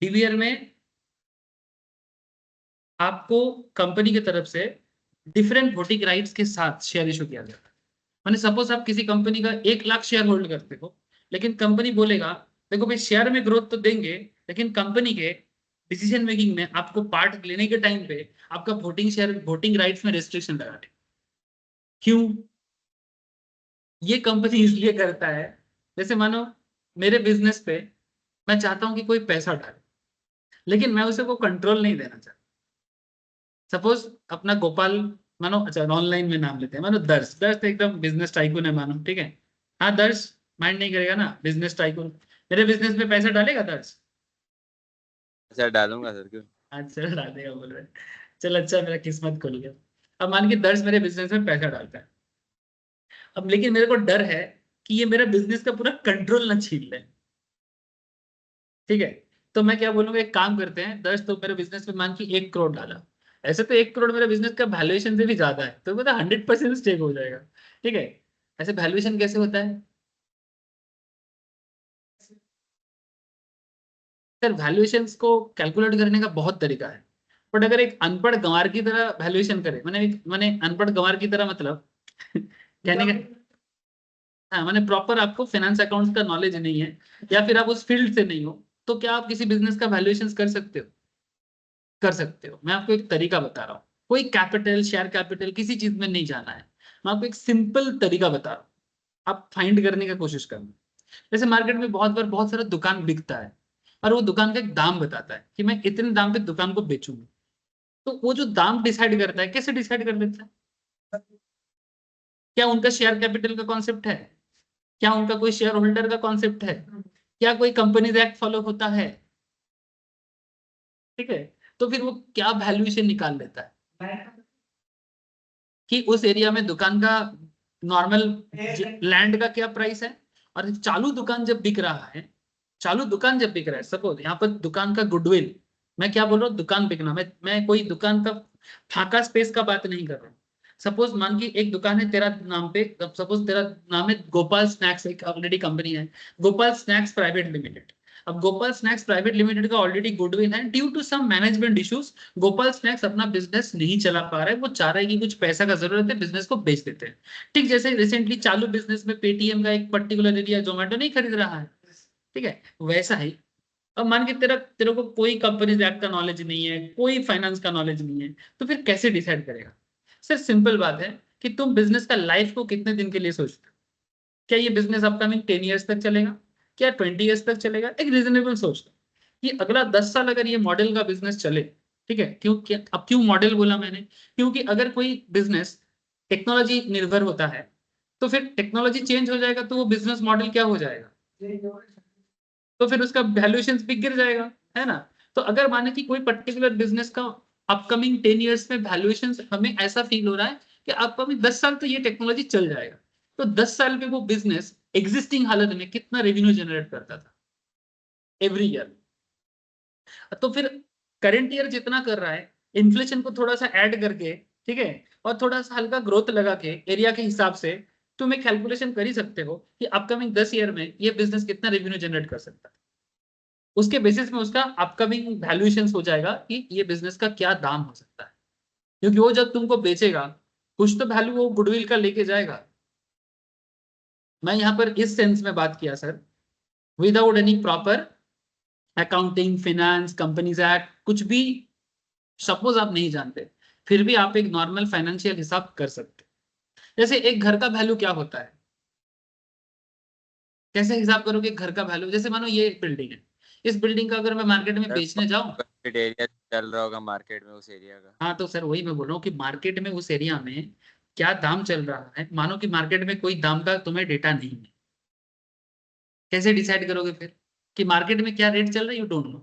DVR में आपको company की तरफ से different voting rights के साथ शेयर इशू किया जाता है। माने सपोज आप किसी कंपनी का 1 लाख शेयर होल्ड करते हो, लेकिन कंपनी बोलेगा देखो भाई शेयर में ग्रोथ तो देंगे, लेकिन कंपनी के डिसीजन मेकिंग में आपको पार्ट लेने के टाइम पे आपका वोटिंग शेयर, वोटिंग राइट्स में रेस्ट्रिक्शन लगा दे। क्यों? ये कंपनी इसलिए करता है, जैसे मानो मेरे बिजनेस पे मैं चाहता हूं कि कोई पैसा डाले, लेकिन मैं उसे वो कंट्रोल नहीं देना चाहता। सपोज अपना गोपाल मानो, अच्छा ऑनलाइन में नाम लेते हैं, मानो दर्श, दर्श तो एकदम बिजनेस टाइकून है मानो, ठीक है। हाँ दर्श माइंड नहीं करेगा ना, बिजनेस टाइकून, मेरे बिजनेस में पैसा डालेगा दर्श? अच्छा डालूंगा सर, क्यों? अच्छा डालेगा बोल रहे हैं। चल अच्छा, मेरा किस्मत खुल गया। अब मान के दर्श मेरे बिजनेस में पैसा डालता है, अब लेकिन मेरे को डर है कि ये मेरा बिजनेस का पूरा कंट्रोल ना छीन ले, ठीक है। तो मैं क्या बोलूंगा, एक काम करते हैं, दर्श तो मेरे बिजनेस में मान की 1 करोड़ डाला, ऐसे तो 1 करोड़ मेरे बिजनेस का वैल्यूएशन से भी ज्यादा है, तो मतलब 100% स्टेक हो जाएगा, ठीक है। ऐसे वैल्यूएशन कैसे होता है सर? वैल्यूएशन को कैलकुलेट करने का बहुत तरीका है, बट अगर एक अनपढ़ गंवार की तरह वैल्यूएशन करे, मैंने अनपढ़ गंवार की तरह मतलब कहने का, हाँ मैंने प्रॉपर, आपको फाइनेंस अकाउंट्स का नॉलेज नहीं है या फिर आप उस फील्ड से नहीं हो, तो क्या आप किसी बिजनेस का वैल्यूएशन कर सकते हो? कर सकते हो। मैं आपको एक तरीका बता रहा हूँ, कोई कैपिटल, शेयर कैपिटल, किसी चीज में नहीं जाना है, मैं आपको एक सिंपल तरीका बता रहा हूँ, आप फाइंड करने का कोशिश करना। जैसे मार्केट में बहुत बार बहुत सारा दुकान बिकता है, और वो दुकान का एक दाम बताता है कि मैं इतने दाम पे दुकान को बेचूंगा, तो वो जो दाम डिसाइड करता है, कैसे डिसाइड कर देता है? क्या उनका शेयर कैपिटल का कॉन्सेप्ट है? क्या उनका कोई शेयर होल्डर का कॉन्सेप्ट है? क्या कोई कंपनीज एक्ट फॉलो होता है? ठीक है। तो फिर वो क्या वैल्यूएशन निकाल लेता है कि उस एरिया में दुकान का नॉर्मल लैंड का क्या प्राइस है, और चालू दुकान जब बिक रहा है, चालू दुकान जब बिक रहा है, सपोज यहाँ पर दुकान का गुडविल, मैं क्या बोल रहा हूँ, दुकान बिकना, मैं कोई दुकान का फाका स्पेस का बात नहीं कर रहा हूँ। सपोज मान की एक दुकान है तेरा नाम पे, सपोज तेरा नाम है गोपाल स्नैक्स, एक ऑलरेडी कंपनी है गोपाल स्नैक्स प्राइवेट लिमिटेड। अब गोपाल स्नैक्स प्राइवेट लिमिटेड का ऑलरेडी गुडविल है, due to some management issues Gopal snacks अपना बिजनेस नहीं चला पा रहा है, वो चाह रहा है कि कुछ पैसा का जरूरत है, बिजनेस को बेच देते हैं। ठीक जैसे रिसेंटली चालू बिजनेस में पेटीएम का एक पर्टिकुलर एरिया जोमेटो नहीं खरीद रहा है, ठीक है, वैसा ही। अब मान के तेरे को कोई कंपनीज एक्ट का नॉलेज नहीं है, कोई फाइनेंस का नॉलेज नहीं है, तो फिर कैसे डिसाइड करेगा? सर सिंपल बात है कि तुम बिजनेस का लाइफ को कितने दिन के लिए सोचते हो? क्या ये बिजनेस अपकमिंग 10 ईयर्स तक चलेगा, क्या 20 ईयर्स तक चलेगा? एक रीजनेबल सोच लो कि अगला 10 साल अगर ये मॉडल का बिजनेस चले, ठीक है। अब क्यों मॉडल बोला मैंने? क्योंकि अगर कोई बिजनेस टेक्नोलॉजी निर्भर होता है, तो फिर टेक्नोलॉजी चेंज हो जाएगा, तो वो बिजनेस मॉडल क्या हो जाएगा? तो फिर उसका वैल्यूएशन भी गिर जाएगा, है ना। तो अगर माने कि कोई पर्टिकुलर बिजनेस का अपकमिंग 10 ईयर्स में वैल्यूएशन हमें ऐसा फील हो रहा है कि अपकमिंग 10 साल तो ये टेक्नोलॉजी चल जाएगा, तो 10 साल में वो बिजनेस एग्जिस्टिंग हालत में कितना रेवेन्यू जनरेट करता था एवरी ईयर, तो फिर करंट ईयर जितना कर रहा है, इन्फ्लेशन को थोड़ा सा ऐड करके, ठीक है, और थोड़ा सा हल्का ग्रोथ लगा के एरिया के हिसाब से, तुम एक कैलकुलेशन कर ही सकते हो कि अपकमिंग 10 ईयर में ये बिजनेस कितना रेवेन्यू जनरेट कर सकता है। उसके बेसिस में उसका अपकमिंग वैल्यूएशन हो जाएगा कि ये बिजनेस का क्या दाम हो सकता है, क्योंकि वो जब तुमको बेचेगा, कुछ तो वैल्यू वो गुडविल का लेके जाएगा। मैं यहाँ पर इस सेंस में बात किया sir, without any proper accounting, finance, companies act, कुछ भी सपोज आप नहीं जानते, फिर भी आप एक नॉर्मल फाइनेंशियल हिसाब कर सकते। जैसे एक घर का वैल्यू क्या होता है, कैसे हिसाब करोगे घर का वैल्यू? जैसे मानो ये बिल्डिंग है, इस बिल्डिंग का अगर मैं मार्केट में सर बेचने जाऊं, मार्केट एरिया चल रहा होगा मार्केट में, उस एरिया का। हाँ तो सर वही मैं बोल रहा हूँ कि मार्केट में उस एरिया में क्या दाम चल रहा है। मानो कि मार्केट में कोई दाम का तुम्हें डेटा नहीं है, कैसे डिसाइड करोगे फिर कि मार्केट में क्या रेट चल रहा है? यू डोंट नो,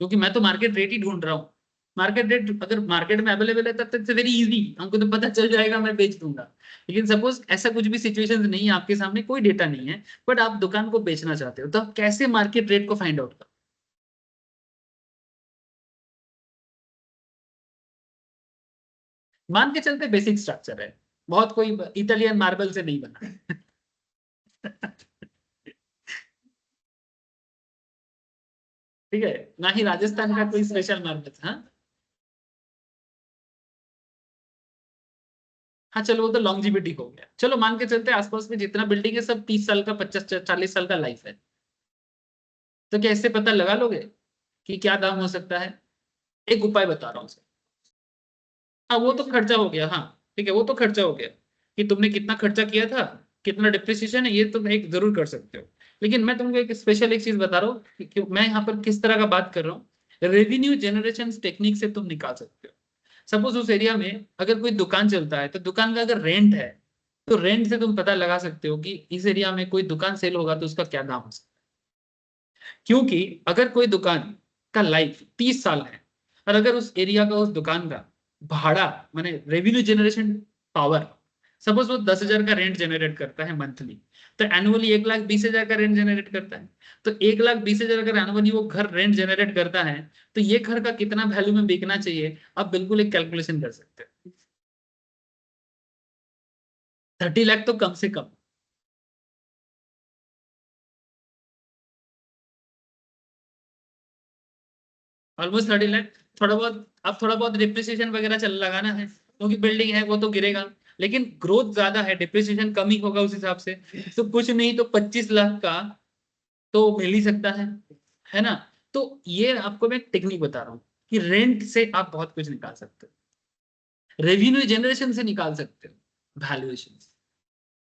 क्योंकि मैं तो मार्केट रेट ही ढूंढ रहा हूँ। मार्केट रेट अगर मार्केट में अवेलेबल है तब तक वेरी इजी, हमको तो पता चल जाएगा, मैं बेच दूंगा। लेकिन सपोज ऐसा कुछ भी सिचुएशन नहीं है, आपके सामने कोई डेटा नहीं है, बट आप दुकान को बेचना चाहते हो, तो आप कैसे मार्केट रेट को फाइंड आउट करो? मान के चलते बेसिक स्ट्रक्चर है, बहुत कोई इटालियन मार्बल से नहीं बना। ठीक है, ना ही राजस्थान का कोई स्पेशल मार्बल। हाँ हाँ चलो वो तो लॉन्जिविटी हो गया, चलो मान के चलते आसपास में जितना बिल्डिंग है सब 30 साल का, 50 40 साल का लाइफ है, तो क्या इससे पता लगा लोगे कि क्या दाम हो सकता है? एक उपाय बता रहा हूँ सर। हाँ वो तो खर्चा हो गया, हाँ ठीक है, वो तो खर्चा हो गया कि तुमने कितना खर्चा किया था, कितना डिप्रिसिएशन है, ये तुम एक जरूर कर सकते हो। लेकिन मैं तुमको एक स्पेशल एक चीज बता रहा हूँ कि मैं यहाँ पर किस तरह का बात कर रहा हूँ। रेवेन्यू जनरेशन टेक्निक से तुम निकाल सकते हो। सपोज उस एरिया में अगर कोई दुकान चलता है तो दुकान का अगर रेंट है तो रेंट से तुम पता लगा सकते हो कि इस एरिया में कोई दुकान सेल होगा तो उसका क्या दाम हो सकता है। क्योंकि अगर कोई दुकान का लाइफ 30 साल है और अगर उस एरिया का उस दुकान का भाड़ा माने रेवेन्यू जनरेशन पावर, सपोज वो 10,000 का रेंट जनरेट करता है मंथली, तो एनुअली 1,20,000 का रेंट जनरेट करता है। तो 1,20,000 अगर एनुअली वो घर रेंट जनरेट करता है तो ये घर का कितना वैल्यू में बिकना चाहिए, आप बिल्कुल एक कैलकुलेशन कर सकते हैं। 30 लाख तो कम से कम। ऑलमोस्ट 30 लाख। थोड़ा बहुत अब थोड़ा बहुत डिप्रिसिएशन वगैरह चल लगाना है क्योंकि बिल्डिंग है वो तो गिरेगा, लेकिन ग्रोथ ज्यादा है, डिप्रिसिएशन कम ही होगा उस हिसाब से। तो कुछ नहीं तो 25 लाख का तो मिल ही सकता है ना। तो ये आपको मैं टेक्निक बता रहा हूँ कि रेंट से आप बहुत कुछ निकाल सकते हो, रेवेन्यू जनरेशन से निकाल सकते हो, वैल्यूएशन से,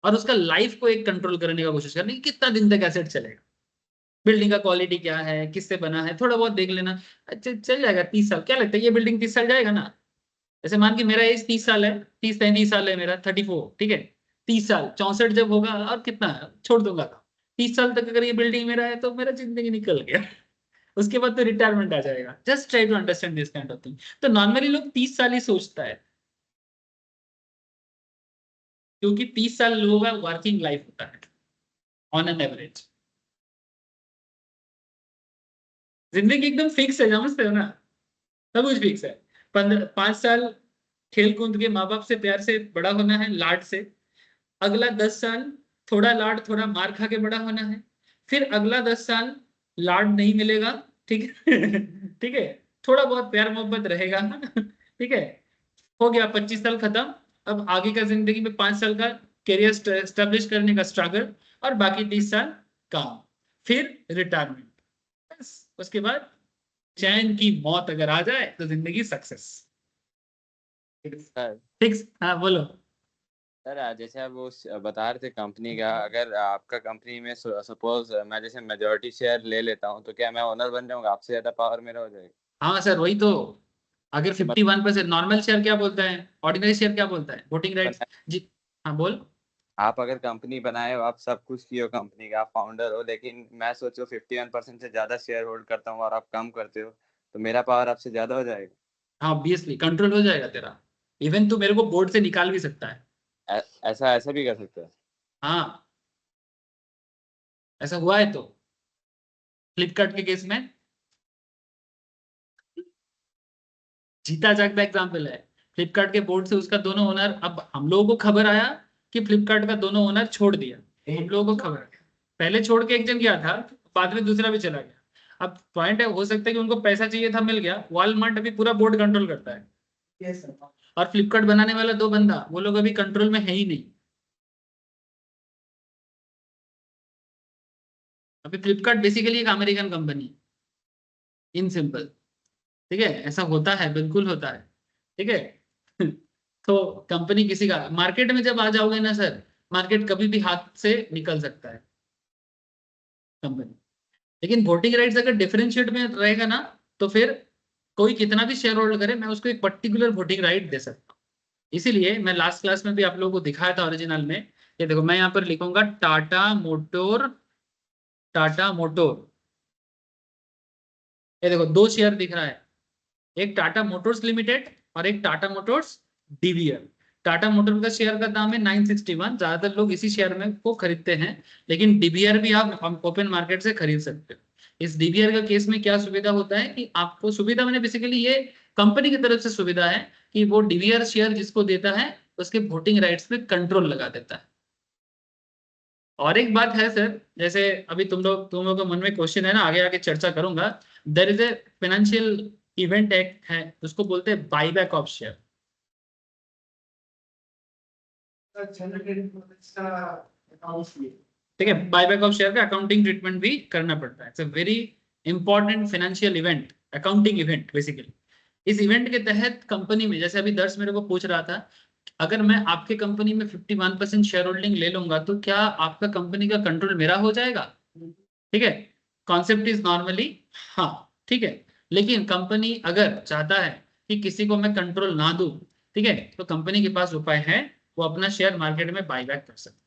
और उसका लाइफ को एक कंट्रोल करने का कोशिश करनी कि कितना दिन तक एसेट चलेगा, बिल्डिंग का क्वालिटी क्या है, किससे बना है, थोड़ा बहुत देख लेना। अच्छा चल जाएगा 30 साल, क्या लगता है ये बिल्डिंग 30 साल जाएगा ना। जैसे मान के मेरा एज 30 साल है, 30-33 साल है मेरा, 34, ठीक है। 30 साल 64 जब होगा और कितना है, छोड़ दूंगा था। 30 साल तक अगर ये बिल्डिंग मेरा है तो मेरा जिंदगी निकल गया। उसके बाद तो रिटायरमेंट आ जाएगा। Just try to understand this kind of thing. तो नॉर्मली लोग 30 साल ही सोचता है क्योंकि 30 साल लोगों का वर्किंग लाइफ होता है ऑन एन एवरेज। जिंदगी एकदम फिक्स है, समझते हो ना, सब कुछ फिक्स है। 5 साल खेल कूद के माँ बाप से प्यार से बड़ा होना है, लाड से। अगला 10 साल थोड़ा लाड थोड़ा मार खा के बड़ा होना है। फिर अगला 10 साल लाड नहीं मिलेगा, ठीक है। ठीक है, थोड़ा बहुत प्यार मोहब्बत रहेगा। ठीक है, हो गया 25 साल खत्म। अब आगे का जिंदगी में 5 साल का करियर एस्टेब्लिश करने का स्ट्रगल, और बाकी 30 साल काम, फिर रिटायरमेंट। बस उसके बाद चैन की मौत अगर आ जाए तो जिंदगी सक्सेस। Sir fix. हाँ बोलो। सर जैसे आप वो बता रहे थे कंपनी का, अगर आपका कंपनी में सपोज मैं जैसे मेजोरिटी शेयर ले लेता हूँ तो क्या मैं ओनर बन जाऊंगा, आपसे ज्यादा पावर मेरा हो जाएगा? हाँ सर वही तो। अगर मत 51% नॉर्मल शेयर क्या बोलता है, ऑर्डिनरी शेयर क्या बोलता है, वोटिंग राइट्स। बना, जी हाँ बोल। आप अगर कंपनी बनाए हो, आप सब कुछ किए हो कंपनी का, आप फाउंडर हो, लेकिन मैं सोचो 51% से ज्यादा शेयर होल्ड करता हूँ और आप कम करते हो, तो मेरा पावर आपसे ज्यादा हो जाएगा। हाँ ऑब्वियसली कंट्रोल हो जाएगा तेरा। इवन तू मेरे को बोर्ड से निकाल भी सकता है। ऐसा ऐसा भी कर सकते हैं? हाँ ऐसा हुआ है तो फ्लिपकार्ट के केस में जीता जागता एग्जाम्पल है। फ्लिपकार्ट के बोर्ड से उसका दोनों ओनर, अब हम लोगों को खबर आया कि फ्लिपकार्ट का दोनों ओनर छोड़ दिया, हम लोगों को खबर आया। पहले छोड़ के एक जन गया था, बाद में दूसरा भी चला गया। अब पॉइंट है, हो सकता है कि उनको पैसा चाहिए था, मिल गया। वॉलमार्ट अभी पूरा बोर्ड कंट्रोल करता है, यस सर। और फ्लिपकार्ट बनाने वाला 2 बंदा, वो लोग अभी कंट्रोल में है ही नहीं। अभी फ्लिपकार्ट बेसिकली एक अमेरिकन कंपनी है, इन सिंपल। ठीक है, ऐसा होता है, बिल्कुल होता है। ठीक है। तो कंपनी किसी का, मार्केट में जब आ जाओगे ना सर, मार्केट कभी भी हाथ से निकल सकता है कंपनी। लेकिन वोटिंग राइट्स अगर डिफरेंशिएट में रहेगा ना, तो फिर कोई कितना भी शेयर होल्ड करे, मैं उसको एक पर्टिकुलर वोटिंग राइट दे सकता हूँ। इसीलिए मैं लास्ट क्लास में भी आप लोगों को दिखाया था ओरिजिनल में। ये देखो मैं यहाँ पर लिखूंगा टाटा मोटोर, टाटा मोटोर। ये देखो 2 शेयर दिख रहा है, एक टाटा मोटर्स लिमिटेड और एक Tata Motors DVR. Tata motor का शेयर का दाम है 961, ज्यादातर लोग इसी शेयर में को खरीदते हैं। लेकिन डीबीआर भी आप ओपन मार्केट से खरीद सकते हो। इस डीबीआर का केस में क्या सुविधा होता है कि आपको सुविधा, मैंने बेसिकली ये कंपनी की तरफ से सुविधा है कि वो डीबीआर शेयर जिसको देता है उसके वोटिंग राइट्स पे कंट्रोल लगा देता है। और एक बात है सर, जैसे अभी तुम लोग के मन में क्वेश्चन है ना, आगे आगे चर्चा करूंगा। There is a financial event act है, उसको बोलते हैं बाईबैक ऑफ शेयर। जनरेटेड का अकाउंट्स भी। ठीक है, बाईबैक ऑफ शेयर का अकाउंटिंग ट्रीटमेंट भी करना पड़ता है। It's a very important financial event, accounting event basically. इस इवेंट के तहत कंपनी में, जैसे अभी दर्श मेरे को पूछ रहा था, अगर मैं आपके कंपनी में 51% शेयर होल्डिंग ले लूंगा तो क्या आपका कंपनी का कंट्रोल मेरा हो जाएगा? ठीक है, कॉन्सेप्ट इज नॉर्मली, हाँ ठीक है, लेकिन कंपनी अगर चाहता है कि किसी को मैं कंट्रोल ना दूं, ठीक है, तो कंपनी के पास उपाय है, वो अपना शेयर मार्केट में बाईबैक कर सकते।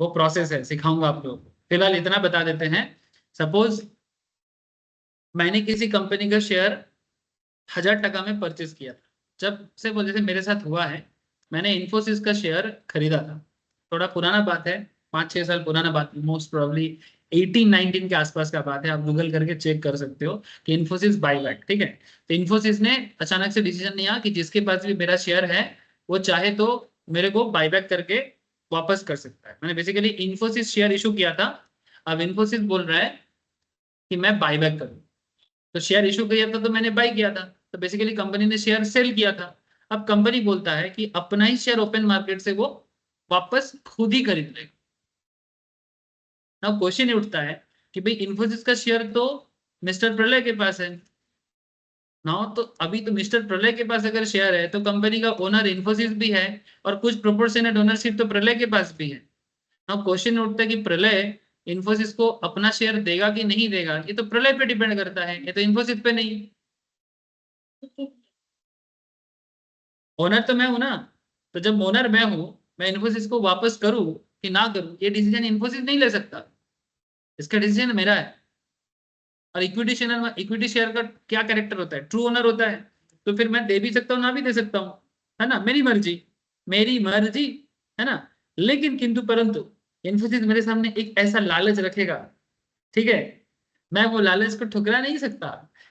वो प्रोसेस है, सिखाऊंगा आप लोग, फिलहाल इतना बता देते हैं। सपोज मैंने किसी कंपनी का शेयर 1000 टका में परचेज किया था, जब से वो जैसे मेरे साथ हुआ है, मैंने इन्फोसिस का शेयर खरीदा था, थोड़ा पुराना बात है, 5-6 साल पुराना बात, मोस्ट प्रोबेबली 18-19 के आसपास का बात है, आप गूगल करके चेक कर सकते हो कि इन्फोसिस बाईबैक, ठीक है। तो इन्फोसिस ने अचानक से डिसीजन लिया कि जिसके पास भी मेरा शेयर है वो चाहे तो मेरे को बाईबैक करके वापस कर सकता है। मैंने बेसिकली इन्फोसिस शेयर इशू किया था, अब इन्फोसिस बोल रहा है कि मैं बाईबैक करूँ, तो शेयर इशू किया था तो मैंने बाई किया था, तो बेसिकली कंपनी ने शेयर सेल किया था। अब कंपनी बोलता है कि अपना ही शेयर ओपन मार्केट से वो वापस खुद ही खरीद लेगा। ना क्वेश्चन ही उठता है कि भाई इन्फोसिस का शेयर तो मिस्टर प्रलय के पास है ना, तो अभी तो मिस्टर प्रलय के पास अगर शेयर है तो कंपनी का ओनर इन्फोसिस भी है और कुछ प्रोपोर्शनेट ओनरशिप तो प्रलय के पास भी है। ना क्वेश्चन उठता है कि प्रलय इन्फोसिस को अपना शेयर देगा कि नहीं देगा, ये तो प्रलय पे डिपेंड करता है, ये तो इन्फोसिस पे नहीं। ओनर तो मैं हूं ना, तो जब ओनर मैं हूं, मैं इन्फोसिस को वापस करूं कि ना करूं, ये डिसीजन इन्फोसिस नहीं ले सकता, इसका डिसीजन मेरा है। और इक्विटी शेयर का क्या कैरेक्टर होता है, ट्रू ओनर होता है, तो फिर मैं दे भी सकता हूँ ना भी दे सकता हूँ, है ना, मेरी मर्जी, मेरी मर्जी, है ना। लेकिन किंतु परंतु इन्फोसिस मेरे सामने एक ऐसा लालच रखेगा, ठीक है, मैं वो लालच को ठुकरा नहीं सकता,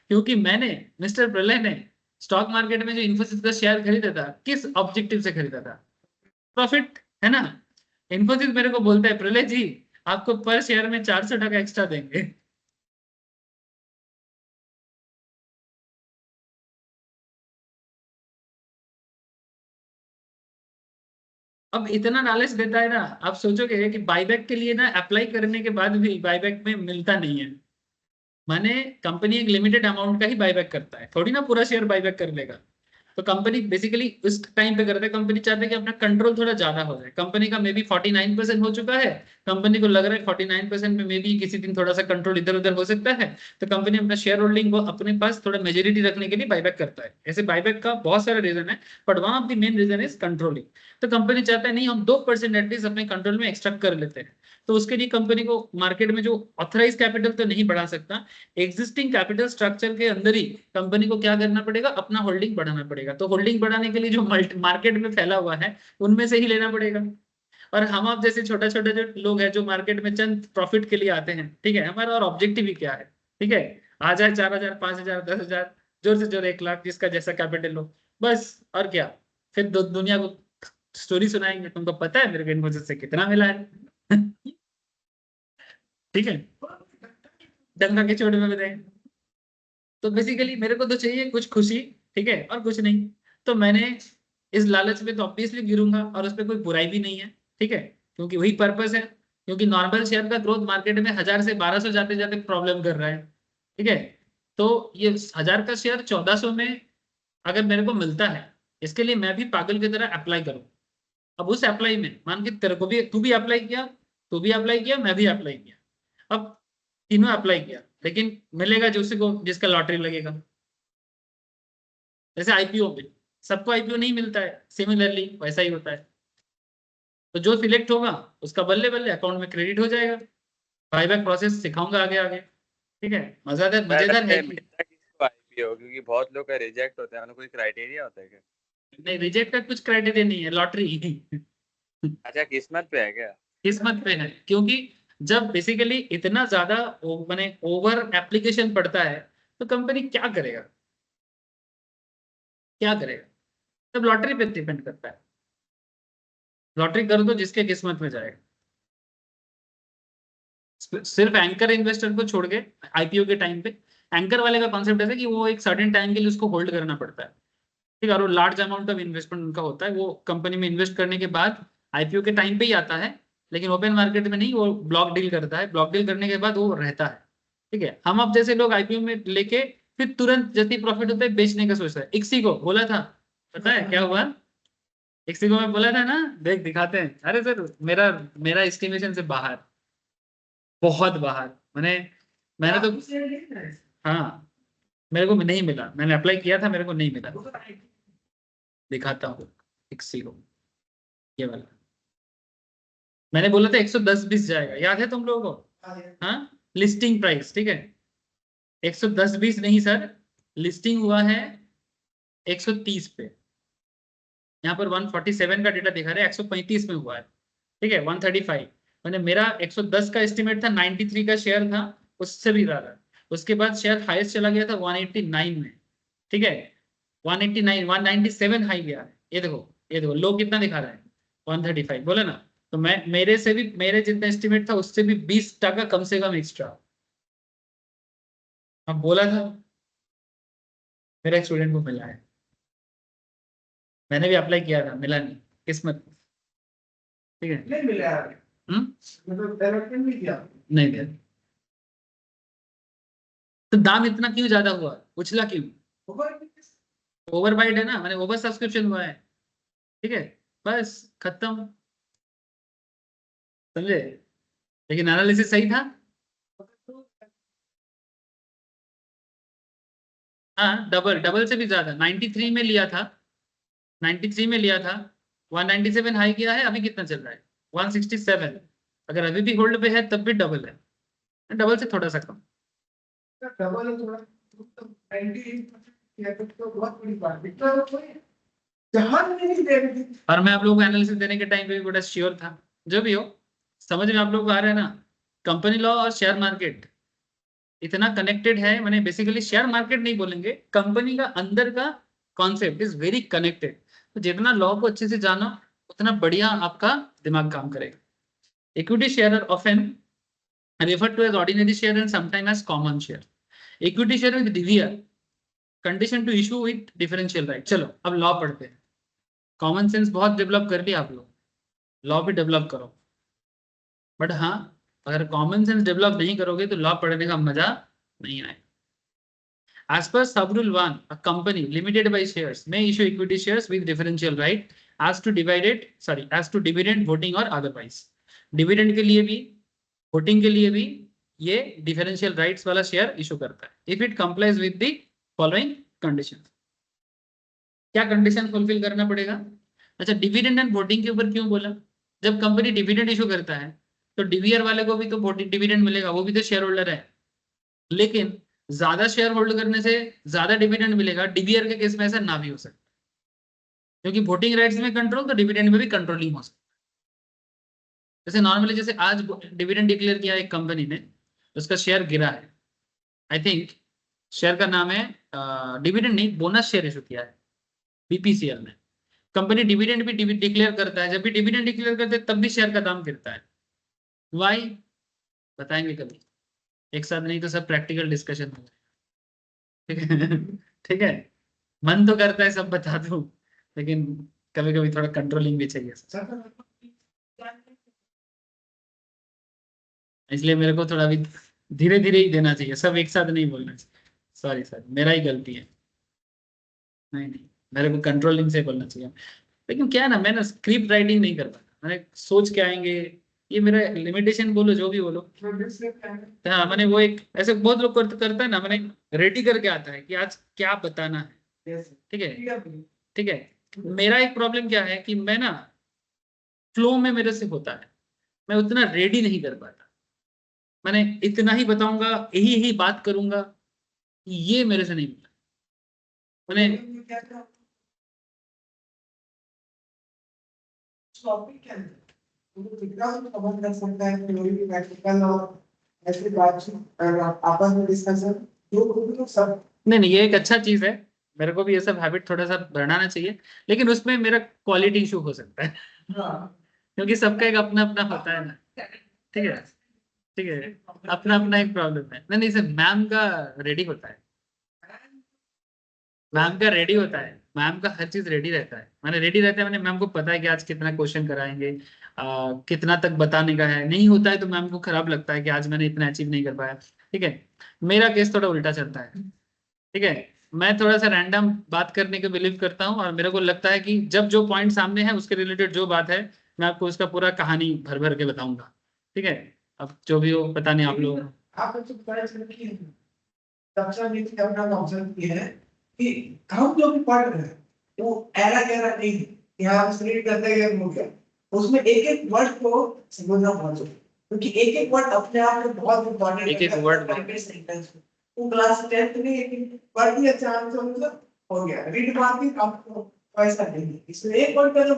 क्योंकि मैंने, मिस्टर प्रलय ने स्टॉक मार्केट में जो इन्फोसिस का शेयर खरीदा था, किस ऑब्जेक्टिव से खरीदा था, प्रॉफिट, है ना। इन्फोसिस मेरे को बोलता है प्रलय जी आपको पर शेयर में 400 टका एक्स्ट्रा देंगे। अब इतना नॉलेज देता है ना, आप सोचोगे कि बाईबैक के लिए ना अप्लाई करने के बाद भी बाईबैक में मिलता नहीं है। माने कंपनी एक लिमिटेड अमाउंट का ही बाईबैक करता है, थोड़ी ना पूरा शेयर बाईबैक कर लेगा। तो कंपनी बेसिकली उस टाइम पे करता है, कंपनी चाहती है कि अपना कंट्रोल थोड़ा ज्यादा हो जाए। कंपनी का मे बी 49% हो चुका है, कंपनी को लग रहा है 49% में मे बी किसी दिन थोड़ा सा कंट्रोल इधर उधर हो सकता है, तो कंपनी अपना शेयर होल्डिंग को अपने पास थोड़ा मेजोरिटी रखने के लिए बाईबैक करता है। ऐसे बाईबैक का बहुत सारा रीजन है, but one of the main reason is controlling. तो कंपनी चाहता है नहीं हम 2% एटलीस्ट अपने कंट्रोल में एक्सट्रैक्ट कर लेते हैं, तो उसके लिए कंपनी को मार्केट में जो ऑथराइज कैपिटल तो नहीं बढ़ा सकता, एग्जिस्टिंग कैपिटल स्ट्रक्चर के अंदर ही कंपनी को क्या करना पड़ेगा, अपना होल्डिंग बढ़ाना पड़ेगा। तो होल्डिंग बढ़ाने के लिए जो मार्केट में फैला हुआ है उनमें से ही लेना पड़ेगा। और हम आप जैसे छोटा छोटा जो लोग हैं जो मार्केट में चंद प्रॉफिट के लिए आते हैं, ठीक है, हमारा और ऑब्जेक्टिव ही क्या है, ठीक है, आ जाए 4000 5000 10,000, जोर से जोर 1 लाख, जिसका जैसा कैपिटल हो, बस। और क्या, फिर दुनिया को स्टोरी सुनाएंगे, तुमको पता है मेरे को इन्फोसिस से कितना मिला है। ठीक है, डंगा के चोट में बताएंगे। तो बेसिकली मेरे को तो चाहिए कुछ खुशी, ठीक है, और कुछ नहीं। तो मैंने इस लालच में तो ऑब्वियसली गिरूंगा, और उस पर कोई बुराई भी नहीं है, ठीक है, क्योंकि वही पर्पस है। क्योंकि नॉर्मल शेयर का ग्रोथ मार्केट में 1000 से 1200 जाते जाते प्रॉब्लम कर रहा है, ठीक है। तो ये 1000 का शेयर 1400 में अगर मेरे को मिलता है, इसके लिए मैं भी पागल की तरह अप्लाई करूँ। अब उस अप्लाई में मान के तेरे को भी, तू भी अप्लाई किया, तू भी अप्लाई किया, मैं भी अप्लाई किया, अब तीनों अप्लाई किया, लेकिन मिलेगा जो उसी को जिसका लॉटरी लगेगा। जैसे आईपीओ में सबको आईपीओ नहीं मिलता है, सिमिलरली वैसा ही होता है। तो जो सिलेक्ट होगा उसका बल्ले बल्ले अकाउंट में क्रेडिट हो जाएगा। बाईबैक प्रोसेस सिखाऊंगा आगे आगे, ठीक है, मजेदार मजेदार है कि मिलता किसको आईपीओ, क्योंकि बहुत लोग का रिजेक्ट होता है, उन्हें कोई क्राइटेरिया होता है क्या? नहीं, रिजेक्ट का कुछ क्राइटेरिया नहीं है, लॉटरी। अच्छा, किस्मत पे है क्या? किस्मत पे है, क्योंकि जब बेसिकली इतना ज्यादा मैंने ओवर एप्लीकेशन पड़ता है, तो कंपनी क्या करेगा, क्या करेगा, तब लॉटरी पे डिपेंड करता है। लॉटरी कर दो जिसके किस्मत में जाएगा। सिर्फ एंकर इन्वेस्टर को छोड़ के आईपीओ के टाइम पे, एंकर वाले का कॉन्सेप्ट ऐसा कि वो एक सर्टेन टाइम के लिए उसको होल्ड करना पड़ता है, ठीक है, और वो लार्ज अमाउंट ऑफ इन्वेस्टमेंट उनका होता है, वो कंपनी में इन्वेस्ट करने के बाद आईपीओ के टाइम पे ही आता है, लेकिन ओपन मार्केट में नहीं, वो ब्लॉक डील करता है, ब्लॉक डील करने के बाद वो रहता है, ठीक है। हम अब जैसे लोग आईपीओ में लेके फिर तुरंत जैसे प्रॉफिट होता है बेचने का सोचता है। इक्सी को बोला था, पता है क्या हुआ, किसी को मैं बोला था ना, देख दिखाते हैं, अरे सर मेरा मेरा एस्टिमेशन से बाहर, बहुत बाहर। मैंने तो हाँ, मेरे को नहीं मिला, मैंने अप्लाई किया था, मेरे को नहीं मिला। दिखाता हूँ एक सीरो, ये वाला मैंने बोला था 110-20 जाएगा, याद है तुम लोगों को? हाँ, लिस्टिंग प्राइस, ठीक है, 110-20 नहीं सर, लिस्टिंग हुआ है 130 पे। यहाँ पर 147 का डेटा दिखा रहा है, 135 में हुआ है, ठीक है, 135। मैंने मेरा 110 का एस्टिमेट था, 93 का शेयर था, उससे भी ज्यादा। उसके बाद शेयर हाईएस्ट चला गया था 189 में, ठीक है, 189, 197 हाई गया है। ये देखो, ये देखो लो कितना दिखा रहा है, 135, बोला ना। तो मैं, मेरे से भी, मेरे जितना एस्टिमेट था उससे भी 20% कम से कम एक्स्ट्रा। अब बोला था, मेरा एक स्टूडेंट को मिला है, मैंने भी अप्लाई किया था, मिला नहीं, किस्मत, ठीक है। नहीं मिला यार, मतलब डेवलपमेंट नहीं किया। नहीं दिया। तो दाम इतना क्यों ज्यादा हुआ, उछला क्यों? ओवरबाइट है ना, मैंने ओवर सब्सक्रिप्शन हुआ है, ठीक है, बस खत्म, समझे? लेकिन एनालिसिस सही था। हाँ, डबल डबल से भी ज्यादा, 93 में लिया था, 93 में लिया था, 197 हाई किया है, अभी कितना चल रहा है, 167। अगर अभी भी होल्ड पे है तब भी डबल है, डबल से थोड़ा सा कम। डबल है थोड़ा, 98% या तो बहुत बड़ी बात है। तो कोई जहां नहीं दे रही थी। और मैं आप लोगों को एनालिसिस देने के टाइम पे भी बड़ा श्योर था। जो भी हो, समझ में आप लोग को आ रहा है ना? कंपनी लॉ और शेयर मार्केट इतना कनेक्टेड है, मैंने बेसिकली शेयर मार्केट नहीं बोलेंगे, कंपनी का अंदर का कॉन्सेप्ट इज वेरी कनेक्टेड। तो जितना लॉ को अच्छे से जानो, उतना बढ़िया आपका दिमाग काम करेगा। Equity share are often referred to as ordinary share and sometimes as common share. Equity share with DVR, condition to issue with differential right. चलो अब लॉ पढ़ते हैं। कॉमन सेंस बहुत डेवलप कर लिया आप लोग, लॉ भी डेवलप करो। बट हाँ, अगर कॉमन सेंस डेवलप नहीं करोगे तो लॉ पढ़ने का मजा नहीं आएगा। As per sub rule 1, a company limited by shares may issue equity shares with differential right as to dividend, voting or otherwise. Dividend के लिए भी, voting के लिए भी ये differential rights वाला शेयर इशू करता है if it complies with the following conditions. क्या कंडीशन फुलफिल करना पड़ेगा? अच्छा, डिविडेंड एंड वोटिंग के ऊपर क्यों बोला? जब कंपनी डिविडेंड इशू करता है तो डीवीआर वाले को भी तो डिविडेंड मिलेगा, वो भी तो शेयर होल्डर है। लेकिन ज्यादा शेयर होल्ड करने से ज्यादा डिविडेंड मिलेगा, डीवीआर के केस में ऐसा ना भी हो सकता, क्योंकि वोटिंग राइट्स में कंट्रोल तो डिविडेंड में भी कंट्रोलिंग हो सकता। जैसे नॉर्मली, जैसे आज डिविडेंड डिक्लेयर किया एक कंपनी ने, उसका शेयर गिरा है, आई थिंक शेयर का नाम है, डिविडेंड नहीं, बोनस शेयर इशू किया है बीपीसीएल में। कंपनी डिविडेंड भी डिक्लेयर करता है, जब भी डिविडेंड डिक्लेयर करते हैं तब भी शेयर का दाम गिरता है। वाई, बताएंगे कभी एक साथ, नहीं तो सब प्रैक्टिकल डिस्कशन हो जाएगा, ठीक है? ठीक है, मन तो करता है सब बता दूं, लेकिन कभी कभी थोड़ा कंट्रोलिंग भी चाहिए, इसलिए मेरे को थोड़ा भी धीरे धीरे ही देना चाहिए, सब एक साथ नहीं बोलना चाहिए। सॉरी सर, मेरा ही गलती है, नहीं नहीं, मेरे को कंट्रोलिंग से बोलना चाहिए। लेकिन क्या है ना, मैं ना स्क्रिप्ट राइटिंग नहीं कर पाता, मैंने सोच के आएंगे, ये मेरा लिमिटेशन बोलो जो भी बोलो। हाँ, मैंने वो एक ऐसे बहुत लोग करता है ना, मैंने रेडी करके आता है कि आज क्या बताना है, ठीक है, ठीक है। मेरा एक प्रॉब्लम क्या है कि मैं ना फ्लो में मेरे से होता है, मैं उतना रेडी नहीं कर पाता, मैंने इतना ही बताऊंगा, यही यही बात करूंगा, ये मेरे से नहीं मिला। मैंने टॉपिक क्या है, वो कितना कवर कर सकता है, थ्योरी की प्रैक्टिकल और ऐसे बातचीत और आपस में डिस्कशन, जो तो सब। नहीं नहीं, ये एक अच्छा चीज है, मेरे को भी ये सब हैबिट थोड़ा सा बढ़ाना चाहिए, लेकिन उसमें मेरा क्वालिटी इशू हो सकता है, क्योंकि सबका एक अपना अपना होता है ना, ठीक है, ठीक है, अपना अपना एक प्रॉब्लम है। नहीं नहीं सर, मैम का रेडी होता है, मैम का रेडी होता है, मैम का हर चीज रेडी रहता है, मैंने रेडी रहता है, मैंने मैम को पता है कि आज कितना क्वेश्चन कराएंगे, कितना तक बताने का है, नहीं होता है तो मैम को खराब लगता है कि आज मैंने इतना अचीव नहीं कर पाया, ठीक है। मेरा केस थोड़ा उल्टा चलता है, ठीक है, मैं थोड़ा सा रैंडम बात करने को बिलीव करता हूँ, और मेरे को लगता है कि जब जो पॉइंट सामने है उसके रिलेटेड जो बात है, मैं आपको उसका पूरा कहानी भर भर के बताऊंगा। ठीक है, अब जो भी हो पता नहीं आप लोग। आप मुझे पता चला कि कक्षा में थी अपना ऑब्जर्व किया है कि हम जो भी पढ़ रहे हैं वो ऐरा गहरा नहीं है कि आप रीड करते गए हो गया, उसमें एक एक वर्ड को समझना बहुत जरूरी है, क्योंकि एक एक वर्ड अपने आप में बहुत इंपॉर्टेंट है। एक-एक word सेंटेंस वो क्लास 10th में एक वर्ड ही अच्छा आंसर मतलब हो गया, रीड मार्किंग आपको पैसा नहीं है, इसमें एक वर्ड का जो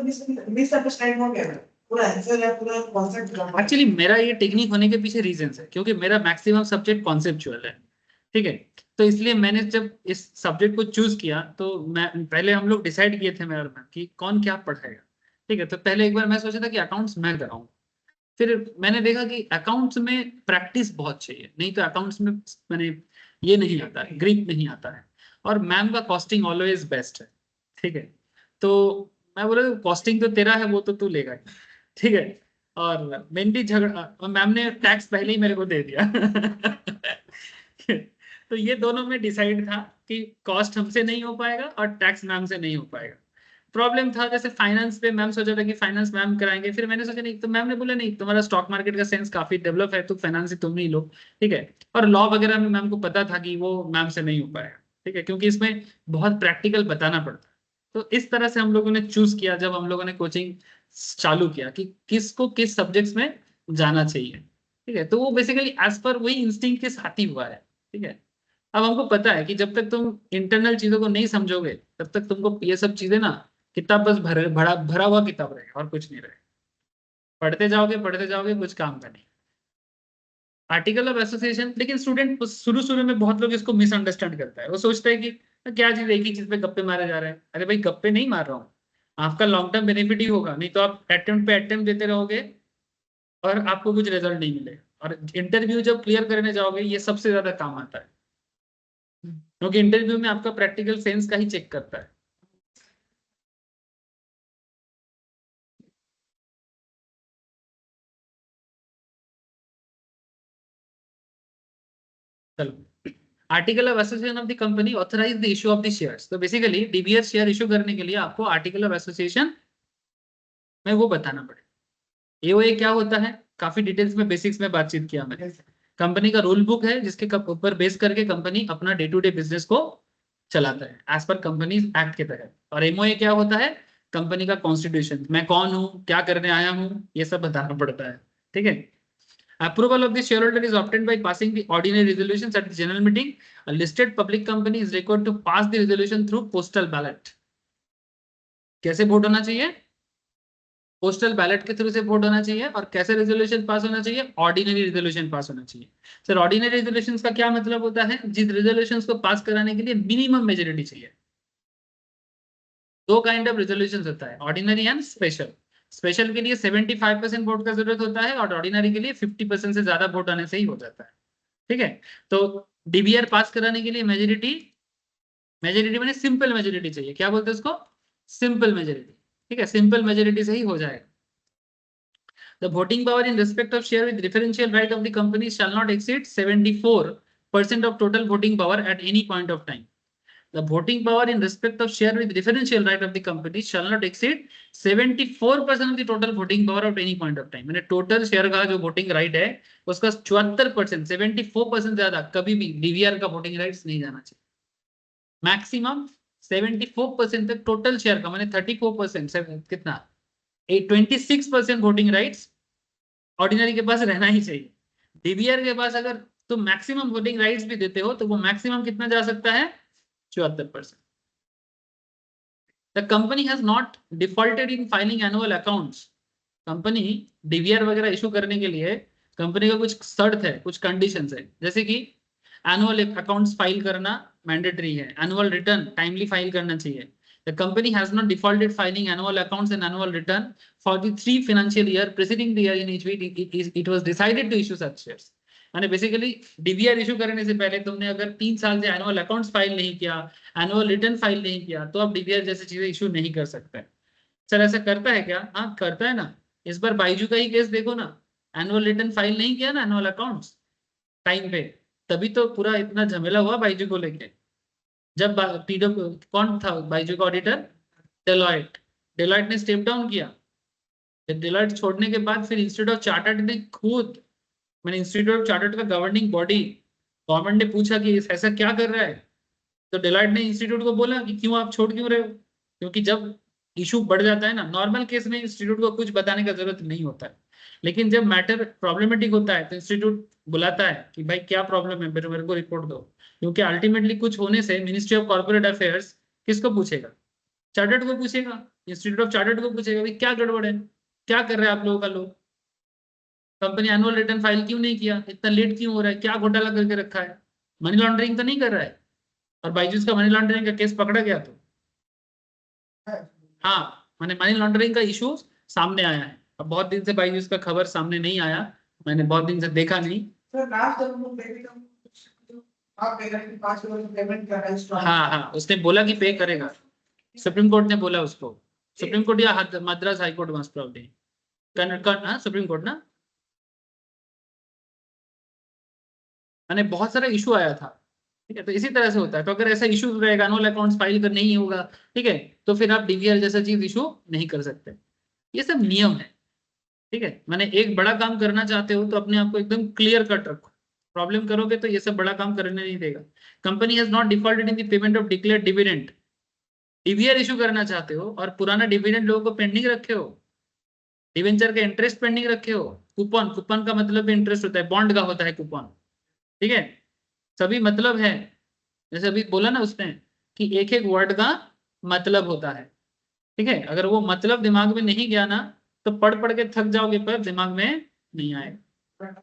मिसअंडरस्टैंड हो गया ना, पूरा आंसर है, पूरा कॉन्सेप्ट एक्चुअली मेरा ये टेक्निक होने के पीछे रीजंस है, क्योंकि मेरा मैक्सिमम सब्जेक्ट कॉन्सेप्चुअल है। ठीक है, तो इसलिए मैंने जब इस सब्जेक्ट को चूज किया तो मैं पहले हम लोग डिसाइड किए थे मैं और मैम कि कौन क्या पढ़ाएगा। ठीक है, तो पहले एक बार मैं सोचा था कि अकाउंट्स मैं कराऊं, फिर मैंने देखा कि अकाउंट्स में प्रैक्टिस बहुत चाहिए, नहीं तो अकाउंट्स में मैंने ये नहीं आता है, ग्रिप नहीं आता है, और मैम का कॉस्टिंग ऑलवेज बेस्ट है। ठीक है, तो मैं बोला कॉस्टिंग तो तेरा है, वो तो तू लेगा ही। ठीक है, और मेनली झगड़ा, और मैम ने टैक्स पहले ही मेरे को दे दिया। तो ये दोनों में डिसाइड था कि कॉस्ट हमसे नहीं हो पाएगा और टैक्स मैम से नहीं हो पाएगा। प्रॉब्लम था जैसे फाइनेंस पे, मैम सोचा था कि फाइनेंस मैम कराएंगे, फिर मैंने सोचा नहीं, तो मैम ने बोला नहीं, तुम्हारा स्टॉक मार्केट का सेंस काफी डेवलप है, तो फाइनेंस ही तुम ही लो। ठीक है, और लॉ वगैरह में मैम को पता था कि वो मैम से नहीं हो पाएगा। ठीक है, क्योंकि इसमें बहुत प्रैक्टिकल बताना पड़ता है। तो इस तरह से हम लोगों ने चूज किया जब हम लोगों ने कोचिंग चालू किया कि किसको किस सब्जेक्ट्स में जाना चाहिए। ठीक है, तो वो बेसिकली एज पर वही इंस्टिंक्ट के साथ ही हुआ है। ठीक है, अब हमको पता है कि जब तक तुम इंटरनल चीजों को नहीं समझोगे तब तक तुमको ये सब चीजें ना, किताब बस भरा भरा हुआ किताब रहेगा और कुछ नहीं रहेगा। पढ़ते जाओगे कुछ काम का नहीं। आर्टिकल ऑफ एसोसिएशन, लेकिन स्टूडेंट शुरू शुरू में बहुत लोग इसको मिसअंडरस्टैंड करता है, वो सोचता है कि क्या चीज, एक ही चीज पे गप्पे मारे जा रहे हैं। अरे भाई, गप्पे नहीं मार रहा हूँ, आपका लॉन्ग टर्म बेनिफिट ही होगा, नहीं तो आप अटेम्प्ट पे अटेम्प्ट देते रहोगे और आपको कुछ रिजल्ट नहीं मिलेगा। और इंटरव्यू जब क्लियर करने जाओगे ये सबसे ज्यादा काम आता है, क्योंकि इंटरव्यू में आपका प्रैक्टिकल सेंस का ही चेक करता है। चलो, article of association of the company authorise the issue of the shares. तो बेसिकली डीबीएस शेयर इशू करने के लिए आपको आर्टिकल ऑफ एसोसिएशन में वो बताना पड़ेगा। एओए क्या होता है, काफी डिटेल्स में बेसिक्स में बातचीत किया मैंने। कंपनी का रूल बुक है जिसके ऊपर बेस करके कंपनी अपना डे टू डे बिजनेस को चलाता है एज पर कंपनीज एक्ट के तहत। और एमओए क्या होता है, कंपनी का कॉन्स्टिट्यूशन, मैं कौन हूँ, क्या करने आया हूँ, ये सब बताना पड़ता है। ठीक है, approval of the shareholder is obtained by passing the ordinary resolutions at the general meeting. A listed public company is required to pass the resolution through postal ballot. कैसे वोट होना चाहिए, पोस्टल बैलेट के through से vote होना चाहिए। और कैसे resolution pass होना चाहिए, ऑर्डिनरी रेजोल्यूशन पास होना चाहिए। सर ऑर्डिनरी रेजोल्यूशन का क्या मतलब होता है, जिस रेजोल्यूशन को पास कराने के लिए मिनिमम मेजोरिटी चाहिए। दो काइंड ऑफ रेजोल्यूशन होता है, ऑर्डिनरी एंड स्पेशल। स्पेशल के लिए 75% वोट का जरूरत होता है, और ऑर्डिनरी के लिए 50% से ज्यादा वोट आने से ही हो जाता है। ठीक है, तो डीबीआर पास कराने के लिए मेजोरिटी, मेजोरिटी मैंने सिंपल मेजोरिटी चाहिए, क्या बोलते हैं उसको, सिंपल मेजोरिटी। ठीक है, सिंपल मेजोरिटी से ही हो जाएगा। The voting power in respect of share with differential right of the company shall not exceed 74% of total voting power at any point of time. The voting power in respect of share with differential right of the company shall not exceed 74% of the total voting power at any point of time. मैंने total share का जो voting right है उसका 74%, 74% ज्यादा कभी भी DVR का voting rights नहीं जाना चाहिए। मैक्सिमम 74% तक टोटल शेयर का, मैंने 34% कितना, 26% वोटिंग राइट्स ऑर्डिनरी के पास रहना ही चाहिए। डीबीआर के पास अगर तुम मैक्सिमम वोटिंग राइट्स भी देते हो तो वो मैक्सिमम कितना जा सकता है, 74%। The company has not defaulted in filing annual accounts. Company DBR वगैरह इशू करने के लिए कंपनी का कुछ शर्त है, कुछ कंडीशंस है, जैसे कि एनुअल अकाउंट्स फाइल करना मैंडेटरी है, एनुअल रिटर्न टाइमली फाइल करना चाहिए। The company has not defaulted filing annual accounts and annual return for the 3 financial year preceding the year in which it was decided to issue such shares. यानी basically DBR issue करने से पहले तुमने अगर 3 साल से एनुअल अकाउंट्स फाइल नहीं किया, एनुअल रिटर्न फाइल नहीं किया, तो आप डीबीआर जैसी चीजें इशू नहीं कर सकते। सर ऐसा करता है क्या, हाँ करता है ना। इस बार बाइजू का ही केस देखो ना, एनुअल रिटर्न फाइल नहीं किया ना, एनुअल अकाउंट्स टाइम पे, तभी तो पूरा इतना झमेला हुआ बाइजू को लेके। जब पीडब्ल्यू कौन था बायजू का ऑडिटर, डेलॉयट, डेलॉयट ने स्टेप डाउन किया। डेलॉयट छोड़ने के बाद फिर इंस्टीट्यूट ऑफ चार्टर्ड ने खुद, मैंने इंस्टीट्यूट ऑफ चार्टर्ड का गवर्निंग बॉडी, गवर्नमेंट ने पूछा कि ऐसा क्या कर रहा है, तो डेलॉयट ने इंस्टीट्यूट को बोला कि क्यों आप छोड़ क्यों रहे हो, क्योंकि जब इशू बढ़ जाता है ना, नॉर्मल केस में इंस्टीट्यूट को कुछ बताने का जरूरत नहीं होता है, लेकिन जब मैटर प्रॉब्लमेटिक होता है तो इंस्टीट्यूट बुलाता है कि भाई क्या प्रॉब्लम है, मेरे को रिपोर्ट दो, क्योंकि अल्टीमेटली कुछ होने से मिनिस्ट्री ऑफ कॉर्पोरेट अफेयर्स किसको पूछेगा, चार्टर्ड को पूछेगा, इंस्टीट्यूट ऑफ चार्टर्ड को पूछेगा भाई क्या गड़बड़ है, क्या कर रहे हैं आप लोगों का लोग, कंपनी एनुअल रिटर्न फाइल क्यों नहीं किया, इतना लेट क्यों हो रहा है, क्या घोटाला करके रखा है, मनी लॉन्ड्रिंग तो नहीं कर रहा है, और बाइजूस का मनी लॉन्ड्रिंग का केस पकड़ा गया तो हाँ, मैंने मनी लॉन्ड्रिंग का इशू सामने आया है। अब बहुत दिन से बाइजूस का खबर सामने नहीं आया, मैंने बहुत दिन से देखा नहीं। सर लास्ट जब हम लोग देखे थे, आप कह रहे हैं कि 5 करोड़ पेमेंट कर रहा है स्टॉक। हाँ, उसने बोला कि पे करेगा, सुप्रीम कोर्ट ने बोला उसको, सुप्रीम कोर्ट या Madras high court must probably, Karnataka supreme court ना, मैंने बहुत सारा इशू आया था। ठीक है, तो इसी तरह से होता है, तो अगर ऐसा इशू रहेगा, एनुअल अकाउंट्स फाइल कर नहीं होगा, ठीक है, तो फिर आप डीवीआर जैसा चीज इशू नहीं कर सकते, ये सब नियम है। ठीक है, मैंने एक बड़ा काम करना चाहते हो तो अपने आप को एकदम क्लियर कट रखो, प्रॉब्लम करोगे तो ये सब बड़ा काम करने नहीं देगा। Company has not defaulted in the payment of declared dividend, DVR issue करना चाहते हो और पुराना डिविडेंड लोगों को पेंडिंग रखे हो, डिवेंचर का इंटरेस्ट पेंडिंग रखे हो, कूपन, कूपन का मतलब इंटरेस्ट होता है, बॉन्ड का होता है कूपन, ठीक है, सभी मतलब है, जैसे अभी बोला ना उसने कि एक एक वर्ड का मतलब होता है। ठीक है, अगर वो मतलब दिमाग में नहीं गया ना तो पढ़ पढ़ के थक जाओगे पर दिमाग में नहीं आएगा।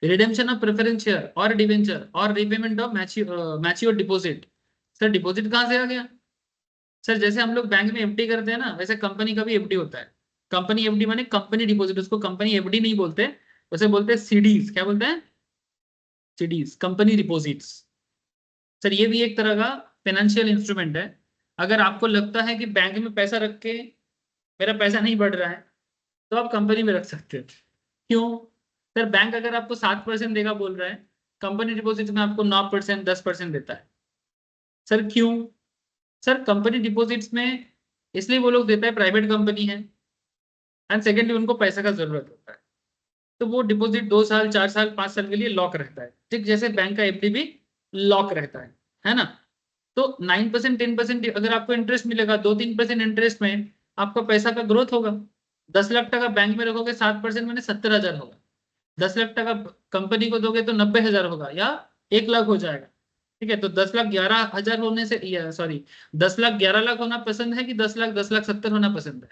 रिडेम्पशन ऑफ प्रेफरेंस शेयर और डिवेंचर और repayment of mature deposit. Sir deposit कहाँ से आ गया? सर जैसे हम लोग बैंक में एफडी करते हैं ना, वैसे कंपनी का भी एफडी होता है। कंपनी एफडी माने कंपनी डिपॉजिट, उसको कंपनी एफडी नहीं बोलते, उसे बोलते हैं सीडीज। क्या बोलते हैं? CDs, company deposits. सर ये भी एक तरह का फाइनेंशियल इंस्ट्रूमेंट है। अगर आपको लगता है कि बैंक में पैसा रख के मेरा पैसा नहीं बढ़ रहा है तो आप कंपनी में रख सकते हो। क्यों? सर बैंक अगर आपको 7% देगा बोल रहा है, कंपनी डिपॉजिट में आपको 9%, 10% देता है। सर क्यों? सर कंपनी डिपॉजिट्स में इसलिए वो लोग देता है, प्राइवेट कंपनी है, एंड सेकेंडली उनको पैसे का जरूरत होता है, तो वो डिपॉजिट 2 साल, 4 साल, 5 साल के लिए लॉक रहता है, ठीक जैसे बैंक का एफडी भी लॉक रहता है ना। तो 9%, 10% अगर आपको इंटरेस्ट मिलेगा, 2-3% इंटरेस्ट में आपका पैसा का ग्रोथ होगा। 10 लाख टका बैंक में रखोगे, 7% मैंने 70,000 होगा। 10 लाख टका कंपनी को दोगे तो 90,000 होगा या 1 लाख हो जाएगा। ठीक है, तो 10,11,000 होने से, सॉरी, 10,11,00,000 होना पसंद है कि 10 लाख, 10,70,000 होना पसंद है?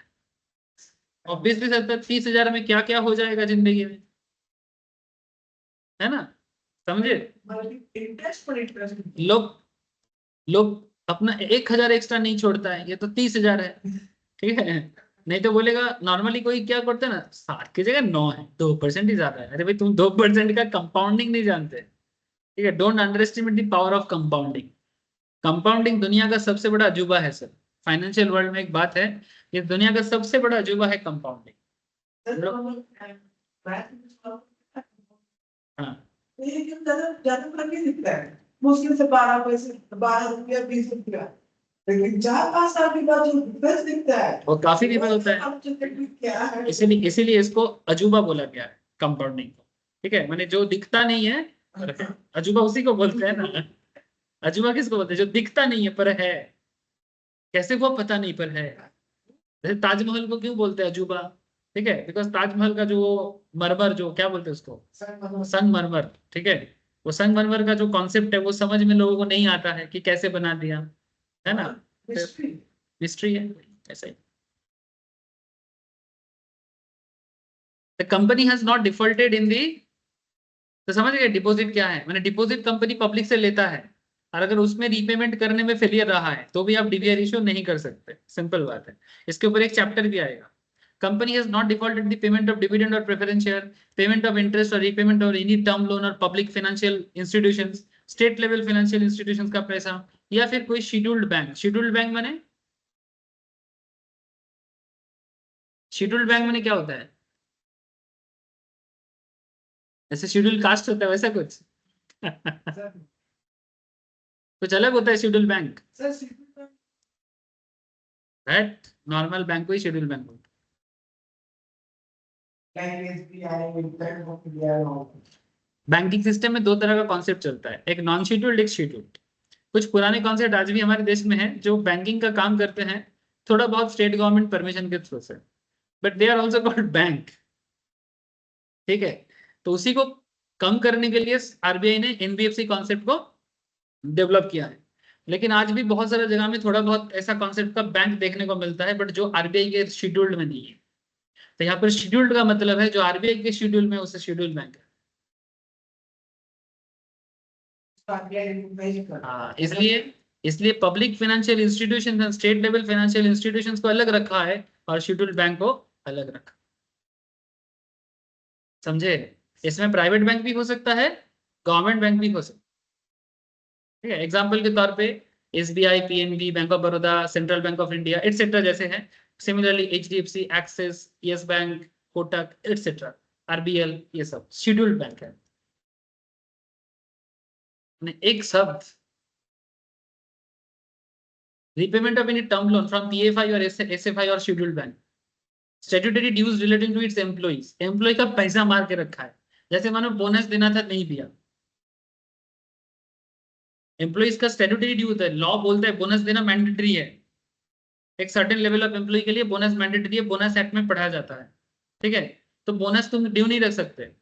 ऑब्वियसली 30,000 में क्या क्या हो जाएगा जिंदगी में, है ना, समझे? इंटरेस्ट पर इंटरेस्ट। लोग लोग अपना 1,000 एक्स्ट्रा नहीं छोड़ता है, ये तो 30,000 है। ठीक है, नहीं तो बोलेगा नॉर्मली कोई क्या करता है ना, 7 की जगह 9 है, 2% ही ज्यादा है। अरे भाई तुम 2% का कंपाउंडिंग नहीं जानते। ठीक है, don't under estimate the power of compounding. Compounding दुनिया का सबसे बड़ा अजूबा है सर। फाइनेंशियल वर्ल्ड में एक बात है, ये दुनिया का सबसे बड़ा अजूबा है कंपाउंडिंग। हाँ, ज्यादा फर्क नहीं दिखता है, मुश्किल से 12 पैसे, 12 रुपया, 20 रुपया, लेकिन 4-5 साल के बाद जो डिफरेंस दिखता है वो काफी डिफरेंस होता है, क्या है। इसीलिए इसको अजूबा बोला गया है कंपाउंडिंग को। ठीक है, मैंने जो दिखता नहीं है, अजूबा उसी को बोलते हैं ना। अजूबा किसको बोलते हैं? जो दिखता नहीं है पर है, कैसे वो पता नहीं पर है। जैसे ताजमहल को क्यों बोलते हैं अजूबा? ठीक है, बिकॉज ताजमहल का जो मरमर, जो क्या बोलते हैं उसको, संगमरमर। ठीक है, वो संगमरमर का जो कॉन्सेप्ट है वो समझ में लोगों को नहीं आता है कि कैसे बना दिया, है ना, मिस्ट्री है ऐसा ही। The company has not defaulted in the, तो समझ गए डिपॉजिट क्या है? मैंने डिपॉजिट कंपनी पब्लिक से लेता है, और अगर उसमें रीपेमेंट करने में फेलियर रहा है तो भी आप डीवीआर इशू नहीं कर सकते, सिंपल बात है। इसके ऊपर एक चैप्टर भी आएगा। Company has not defaulted the payment of dividend और preference share, payment of interest और रीपेमेंट और एनी टर्म लोन और public financial institutions, state level financial institutions का पैसा, या फिर कोई शेड्यूल्ड बैंक। शेड्यूल्ड बैंक माने, शेड्यूल्ड बैंक माने क्या होता है? जैसे शेड्यूल कास्ट होता है वैसा कुछ? कुछ अलग होता है schedule bank, sir schedule right? Normal bank को ही शेड्यूल बैंक बोलते bank SBI bank of India और हैं। बैंकिंग सिस्टम में दो तरह का कॉन्सेप्ट चलता है, एक नॉन शेड्यूल्ड, एक शेड्यूल्ड। कुछ पुराने कॉन्सेप्ट आज भी हमारे देश में है जो बैंकिंग का काम करते हैं, थोड़ा बहुत स्टेट गवर्नमेंट परमिशन के थ्रू से, but they are also called bank. ठीक है, तो उसी को कम करने के लिए आरबीआई ने एनबीएफसी कॉन्सेप्ट को डेवलप किया है। लेकिन आज भी बहुत सारे जगह में थोड़ा बहुत ऐसा कॉन्सेप्ट का बैंक देखने को मिलता है, बट जो आरबीआई के शेड्यूल्ड में नहीं है। तो यहाँ पर शेड्यूल्ड का मतलब है जो आरबीआई के शेड्यूल में, उसे शेड्यूल बैंक है। आरबीआई नहीं कर रहा। हाँ, इसलिए इसलिए public financial institution, state level financial institutions को अलग रखा है और शेड्यूल्ड बैंक को अलग रखा। समझे? इसमें प्राइवेट बैंक भी हो सकता है, गवर्नमेंट बैंक भी हो सकता है। ठीक है, एग्जाम्पल के तौर पे SBI, PNB, bank of Baroda, central bank of India etcetera जैसे हैं। Similarly HDFC, axis, yes bank, Kotak etcetera, RBL, ये सब शेड्यूल्ड बैंक है। एक शब्द, repayment of any term loan from PFI or SFI or scheduled bank, statutory dues relating to its employees, employ का पैसा मार के रखा है, जैसे मानो बोनस देना था नहीं दिया। एम्प्लॉइज का स्टैट्यूटरी ड्यू होता है, लॉ बोलता है बोनस देना मैंडेटरी है। एक सर्टेन लेवल ऑफ एम्प्लॉय के लिए बोनस मैंडेटरी है, बोनस एक्ट में पढ़ा जाता है। ठीक है, तो बोनस तुम ड्यू नहीं रख सकते।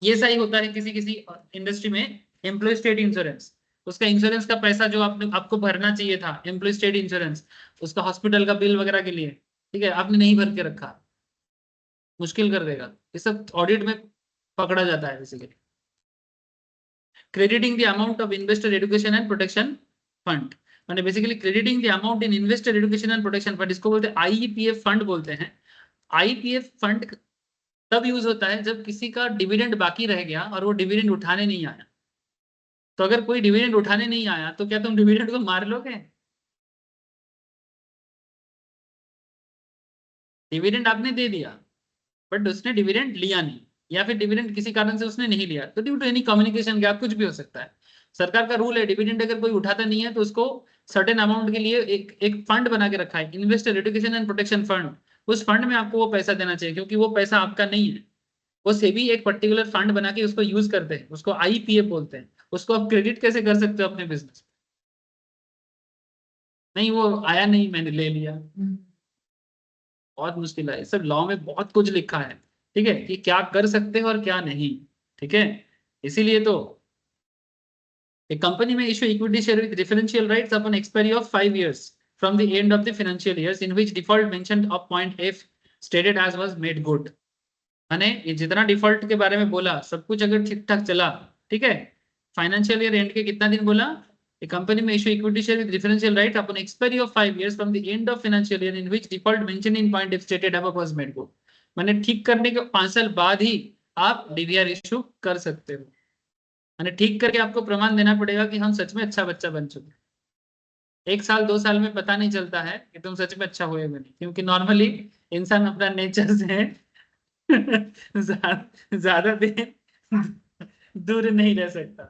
ये सही होता है किसी किसी इंडस्ट्री में। एम्प्लॉय स्टेट इंश्योरेंस, उसका इंश्योरेंस का पैसा जो आपको भरना चाहिए था, एम्प्लॉय स्टेट इंश्योरेंस, उसका हॉस्पिटल का बिल वगैरह के लिए, ठीक है, आपने नहीं भर के रखा, मुश्किल कर देगा। ये सब ऑडिट में पकड़ा जाता है basically. Crediting the amount of investor education and protection fund, माने basically crediting the amount in investor education and protection fund, इसको बोलते हैं आईपीएफ फंड बोलते हैं। आईपीएफ फंड तब यूज होता है जब किसी का डिविडेंड बाकी रह गया और वो डिविडेंड उठाने नहीं आया। तो अगर कोई डिविडेंड उठाने नहीं आया तो क्या तुम डिविडेंड को मार लोगे? डिविडेंड आपने दे दिया बट उसने डिविडेंड लिया नहीं, या फिर डिविडेंड किसी कारण से उसने नहीं लिया, तो due to any communication gap कुछ भी हो सकता है। सरकार का रूल है डिविडेंड अगर कोई उठाता नहीं है तो उसको सर्टेन अमाउंट के लिए एक फंड बना के रखा है, investor education and protection fund. उस फंड में आपको वो पैसा देना चाहिए, क्योंकि वो पैसा आपका नहीं है। वो सेबी एक पर्टिकुलर फंड बना के उसको यूज करते हैं, उसको आईपीएफ बोलते हैं। उसको आप क्रेडिट कैसे कर सकते हो अपने बिजनेस? नहीं, वो आया नहीं, मैंने ले लिया। बहुत मुश्किल है, सब लॉ में बहुत कुछ लिखा है। ठीक है, कि क्या कर सकते हो और क्या नहीं। ठीक है, इसीलिए तो a company may issue equity share with differential rights upon expiry of 5 years from the end of the financial years in which default mentioned of point F stated as was made good। माने ये जितना default के बारे में बोला सब कुछ अगर ठीक ठाक चला, ठीक है, फाइनेंशियल ईयर एंड के कितना दिन बोला, a company may issue equity share with differential right upon expiry of 5 years from the end of financial year in which default mentioned in point F stated above was made good। माने ठीक करने के 5 साल बाद ही आप DVR issue कर सकते हो। माने ठीक करके आपको प्रमाण देना पड़ेगा कि हम सच में अच्छा बच्चा बन चुके। 1 साल 2 साल में पता नहीं चलता है कि तुम सच में अच्छा हुए बने, क्योंकि नॉर्मली इंसान अपना नेचर से ज्यादा दिन दूर नहीं रह सकता।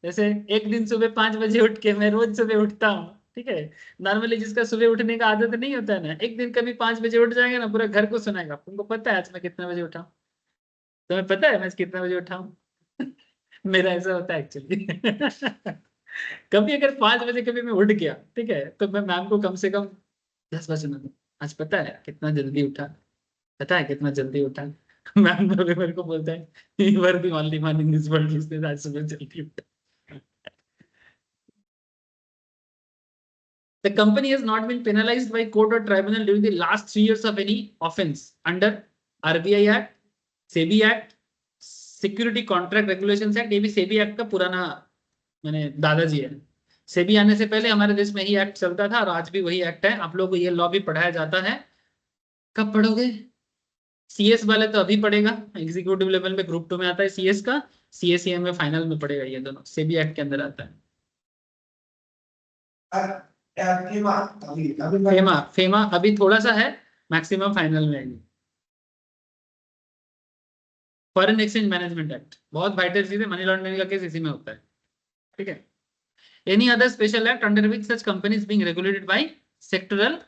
जैसे एक दिन सुबह 5 बजे उठ के, मैं रोज सुबह उठता हूँ, ठीक है, नॉर्मली जिसका सुबह उठने का आदत नहीं होता है ना, एक दिन कभी 5 बजे उठ जाएगा ना, पूरा घर को सुनाएगा, तुमको पता है आज मैं कितने बजे उठा हूँ? तुम्हें पता है मैं आज कितने बजे उठा हूँ? मेरा ऐसा होता है एक्चुअली। कभी अगर 5 बजे कभी मैं उठ गया, ठीक है, तो मैं मैम को कम से कम 10 बजे ना दूं, आज पता है कितना जल्दी उठा, पता है कितना जल्दी उठा। मैम मेरे को बोलता है you are the only one in this world जिसने आज सुबह जल्दी उठा। The company has not been penalized by court or tribunal during the last 3 years of any offence under RBI Act, SEBI Act, security contract regulations act. ये भी SEBI act का पुराना मैंने दादाजी है। सेबी आने से पहले हमारे देश में ही एक्ट चलता था और आज भी वही एक्ट है। आप लोगों को ये लॉ भी पढ़ाया जाता है। कब पढ़ोगे? सीएस वाले तो अभी पढ़ेगा, एग्जीक्यूटिव लेवल में ग्रुप 2 में आता है सीएस का, सीएसईएम में फाइनल में पढ़ेगा। ये दोनों सेबी एक्ट के अंदर आता है। फेमा अभी थोड़ा सा है, मैक्सिमम फाइनल में आएगी। फॉरेन एक्सचेंज मैनेजमेंट एक्ट बहुत वाइटल चीज है, मनी लॉन्ड्रिंग का केस इसी में होता है। ठीक है, any other special act under which such companies being regulated by sectoral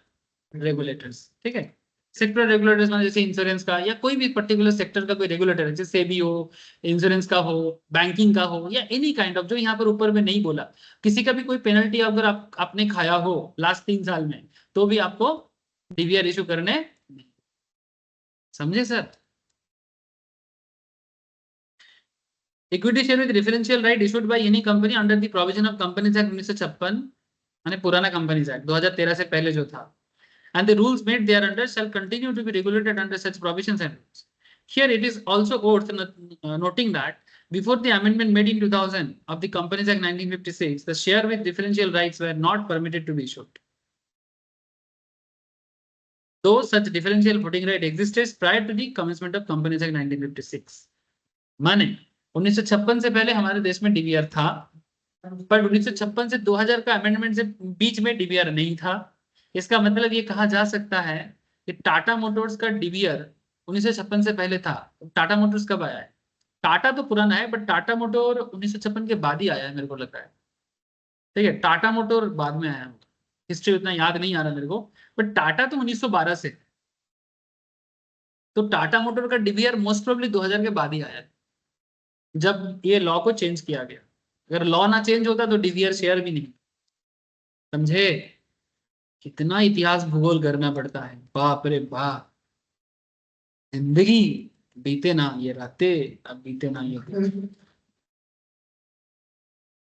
regulators, ठीक है। सेक्टरल रेगुलेटर्स मतलब जैसे इंश्योरेंस का या कोई भी पर्टिकुलर सेक्टर का कोई रेगुलेटर है, जैसे भी हो, इंश्योरेंस का हो, बैंकिंग का हो, या एनी काइंड ऑफ, जो यहाँ पर ऊपर में नहीं बोला, किसी का भी कोई पेनल्टी अगर आपने खाया हो लास्ट 3 साल में, तो भी आपको डीवीआर इशू करने, समझे sir. Equity share with differential right issued by any company under the provision of companies act 1956, माने पुराना कंपनीज एक्ट 2013 से पहले जो था, and the rules made thereunder shall continue to be regulated under such provisions and rules. Here it is also worth noting that before the amendment made in 2000 of the Companies Act 1956, the share with differential rights were not permitted to be issued. Though such differential voting right existed prior to the commencement of Companies Act 1956. माने 1956 से पहले हमारे देश में DVR था, पर 1956 से 2000 का अमेंडमेंट से बीच में डीवीआर नहीं था। इसका मतलब ये कहा जा सकता है कि टाटा मोटर्स का डीवीआर 1956 से पहले था। टाटा मोटर्स कब आया है? टाटा तो पुराना है, बट टाटा मोटर 1956 के बाद ही आया है, मेरे को लगता है, ठीक है। टाटा मोटर बाद में आया, हिस्ट्री उतना याद नहीं आ रहा मेरे को, बट टाटा तो 1912 से, तो टाटा मोटर का डीवीआर मोस्ट प्रोबेबली 2000 के बाद ही आया है, जब ये लॉ को चेंज किया गया। अगर लॉ ना चेंज होता तो डीवीआर शेयर भी नहीं, समझे। कितना इतिहास भूगोल करना पड़ता है, बाप रे बाप। जिंदगी बीते ना ये रातें, अब बीते ना ये दिन।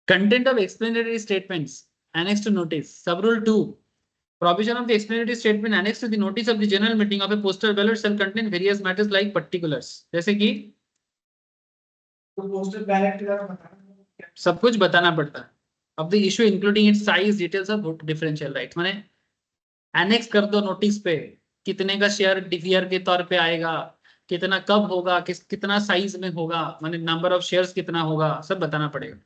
Content of explanatory statements annexed to notice. Sub-rule 2. Provision of the explanatory statement annexed to the notice of the general meeting of a postal ballot shall contain various matters like particulars. जैसे कि तो postal ballot का बताना, सब कुछ बताना पड़ता है। Of the issue including its size, details of differential rights. माने एनेक्स कर दो नोटिस पे, कितने का शेयर डीवीआर के तौर पे आएगा, कितना कब होगा, कितना साइज में होगा, माने नंबर ऑफ शेयर्स कितना होगा, सब बताना पड़ेगा।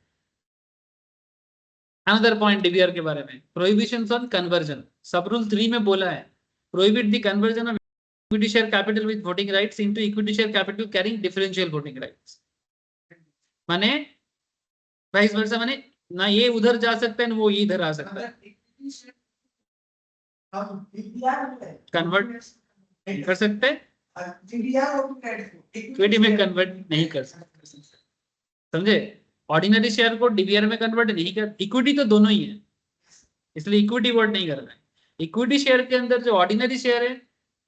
अनदर पॉइंट डीवीआर के बारे में, प्रोहिबिशंस ऑन कन्वर्जन। सब रूल 3 में बोला है, prohibit the conversion of equity share capital with voting rights into equity share capital carrying differential voting rights. माने वाइस वर्सा, माने ना ये उधर जा सकता है ना वो इधर आ सकता है, कन्वर्ट कर सकते, इक्विटी में कन्वर्ट नहीं कर सकते, समझे। ऑर्डिनरी शेयर को डीवीआर में कन्वर्ट नहीं कर, इक्विटी तो दोनों ही है, इसलिए इक्विटी वर्ड नहीं कर रहा है। इक्विटी शेयर के अंदर जो ऑर्डिनरी शेयर है,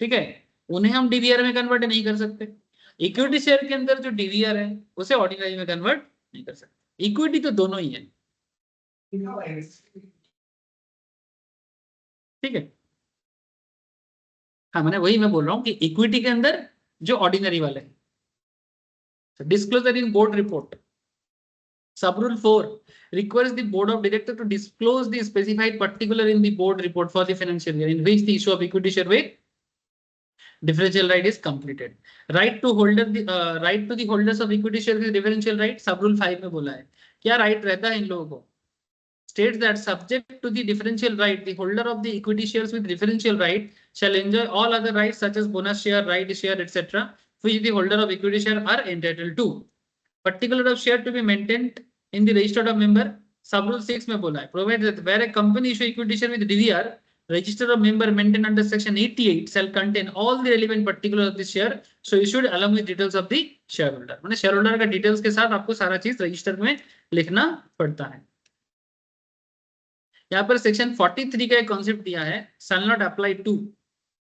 ठीक है, उन्हें हम डीवीआर में कन्वर्ट नहीं कर सकते। इक्विटी शेयर के अंदर जो डीवीआर है उसे ऑर्डिनरी में कन्वर्ट नहीं कर सकते। इक्विटी तो दोनों ही है, ठीक है। हाँ, मैंने वही मैं बोल रहा हूँ कि इक्विटी के अंदर जो ऑर्डिनरी वाले हैं। Disclosure in board report. Sub-rule 4 requires the board of directors to disclose the specified particular in the board report for the financial year in which the issue of equity share with differential right is completed. Right to the holders of equity share with differential right, sub-rule 5 में बोला है क्या right रहता है इन लोगों को। States that subject to the differential right, the holder of the equity shares with differential right shall enjoy all other rights such as bonus share, right share, etc., which the holder of equity share are entitled to. Particular of share to be maintained in the register of member, sub rule 6 में बोला है, provided that where a company issue equity share with DVR, register of member maintained under section 88 shall contain all the relevant particulars of the share so issued along with details of the shareholder. माने shareholder का details के साथ आपको सारा चीज register में लिखना पड़ता है। यहाँ पर सेक्शन 43 का एक कॉन्सेप्ट दिया है, shall not apply to,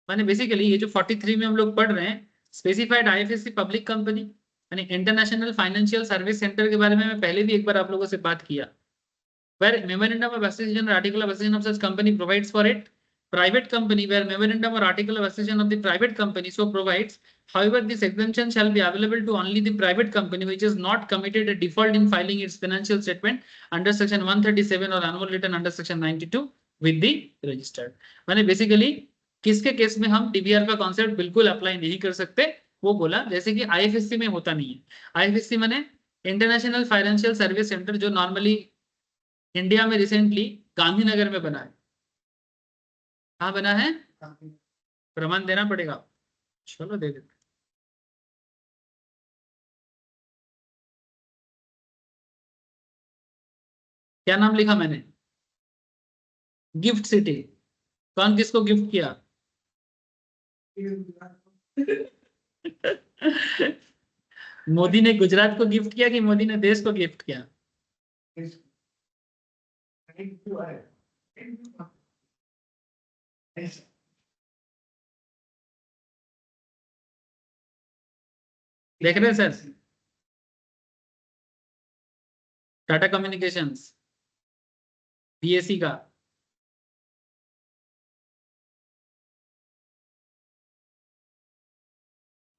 माने बेसिकली ये जो 43 में हम लोग पढ़ रहे हैं, स्पेसिफाइड आईएफएससी पब्लिक कंपनी यानी इंटरनेशनल फाइनेंशियल सर्विस सेंटर के बारे में मैं पहले भी एक बार आप लोगों से बात किया। Where memorandum of association or article of association of such company provides for it, private company where memorandum or article of association of the private company so provides, however this exemption shall be available to only the private company which is not committed a default in filing its financial statement under section 137 or annual return under section 92 with the registered। माने basically किसके case में हम DVR का concept बिल्कुल apply नहीं कर सकते, वो बोला जैसे कि आईएफएससी में होता नहीं है। आईएफएससी माने इंटरनेशनल फाइनेंशियल सर्विस सेंटर, जो नॉर्मली इंडिया में रिसेंटली गांधीनगर में बना है। कहाँ बना है? प्रमाण देना पड़ेगा, चलो दे देते। क्या नाम लिखा मैंने? Gift city. कौन किसको गिफ्ट किया? मोदी ने गुजरात को गिफ्ट किया कि मोदी ने देश को गिफ्ट किया? देख रहे हैं सर? टाटा कम्युनिकेशंस, बीएससी का।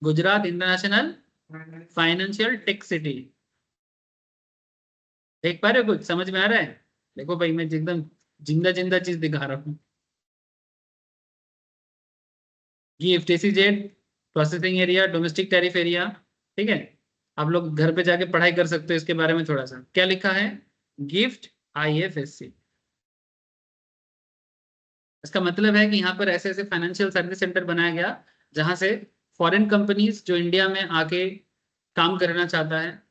Gujarat international financial tech city. देख पा रहे हो? कुछ समझ में आ रहा है? देखो भाई, मैं एकदम जिंदा जिंदा चीज दिखा रहा हूँ। Gift, ACZ, processing area, domestic tariff area. ठीक है, आप लोग घर पे जाके पढ़ाई कर सकते हो इसके बारे में थोड़ा सा। क्या लिखा है? Gift IFSC. इसका मतलब है कि यहाँ पर ऐसे ऐसे फाइनेंशियल सर्विस सेंटर बनाया गया जहां से फॉरेन कंपनीज जो इंडिया में आके काम करना चाहता है,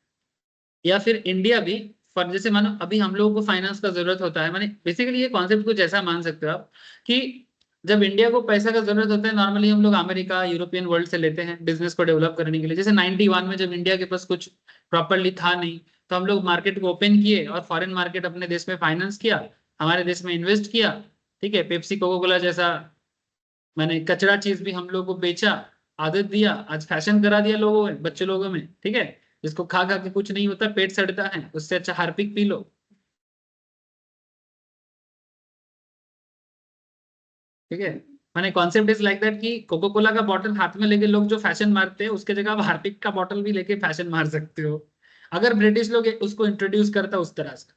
या फिर इंडिया भी, फॉर जैसे मानो अभी हम लोगों को फाइनेंस का जरूरत होता है, माने बेसिकली ये कॉन्सेप्ट कुछ ऐसा मान सकते हो आप कि जब इंडिया को पैसा का जरूरत होता है, नॉर्मली हम लोग अमेरिका, यूरोपियन वर्ल्ड से लेते हैं बिजनेस को डेवलप करने के लिए। जैसे 91 में जब इंडिया के पास कुछ प्रॉपरली था नहीं, तो हम लोग मार्केट को ओपन किए और फॉरेन मार्केट अपने देश में फाइनेंस किया, हमारे देश में इन्वेस्ट किया। ठीक है, पेप्सी, कोको कोला जैसा मैंने कचरा चीज भी हम लोग को बेचा, आदत दिया, आज फैशन करा दिया लोगों में, बच्चे लोगों में। ठीक है, जिसको खा खा के कुछ नहीं होता, पेट सड़ता है, उससे अच्छा हार्पिक पी लो। ठीक है, माने कॉन्सेप्ट इज लाइक दैट कि कोको कोला का बॉटल हाथ में लेके लोग जो फैशन मारते हैं, उसके जगह आप हार्पिक का बॉटल भी लेके फैशन मार सकते हो, अगर ब्रिटिश लोग उसको इंट्रोड्यूस करता उस तरह से।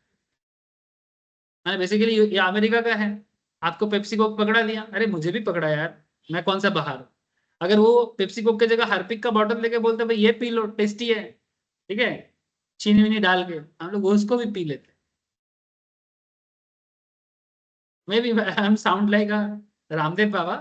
माने बेसिकली ये अमेरिका का है। आपको पेप्सी को पकड़ा दिया, अरे मुझे भी पकड़ा यार, मैं कौन सा बाहर हूं। अगर वो पेप्सी कोक की जगह हार्पिक का बॉटल लेके बोलते भाई ये पी लो, टेस्टी है, ठीक है, चीनी विनी डाल के, हम लोग उसको भी पी लेते। Maybe I am sound like Ramdev Baba.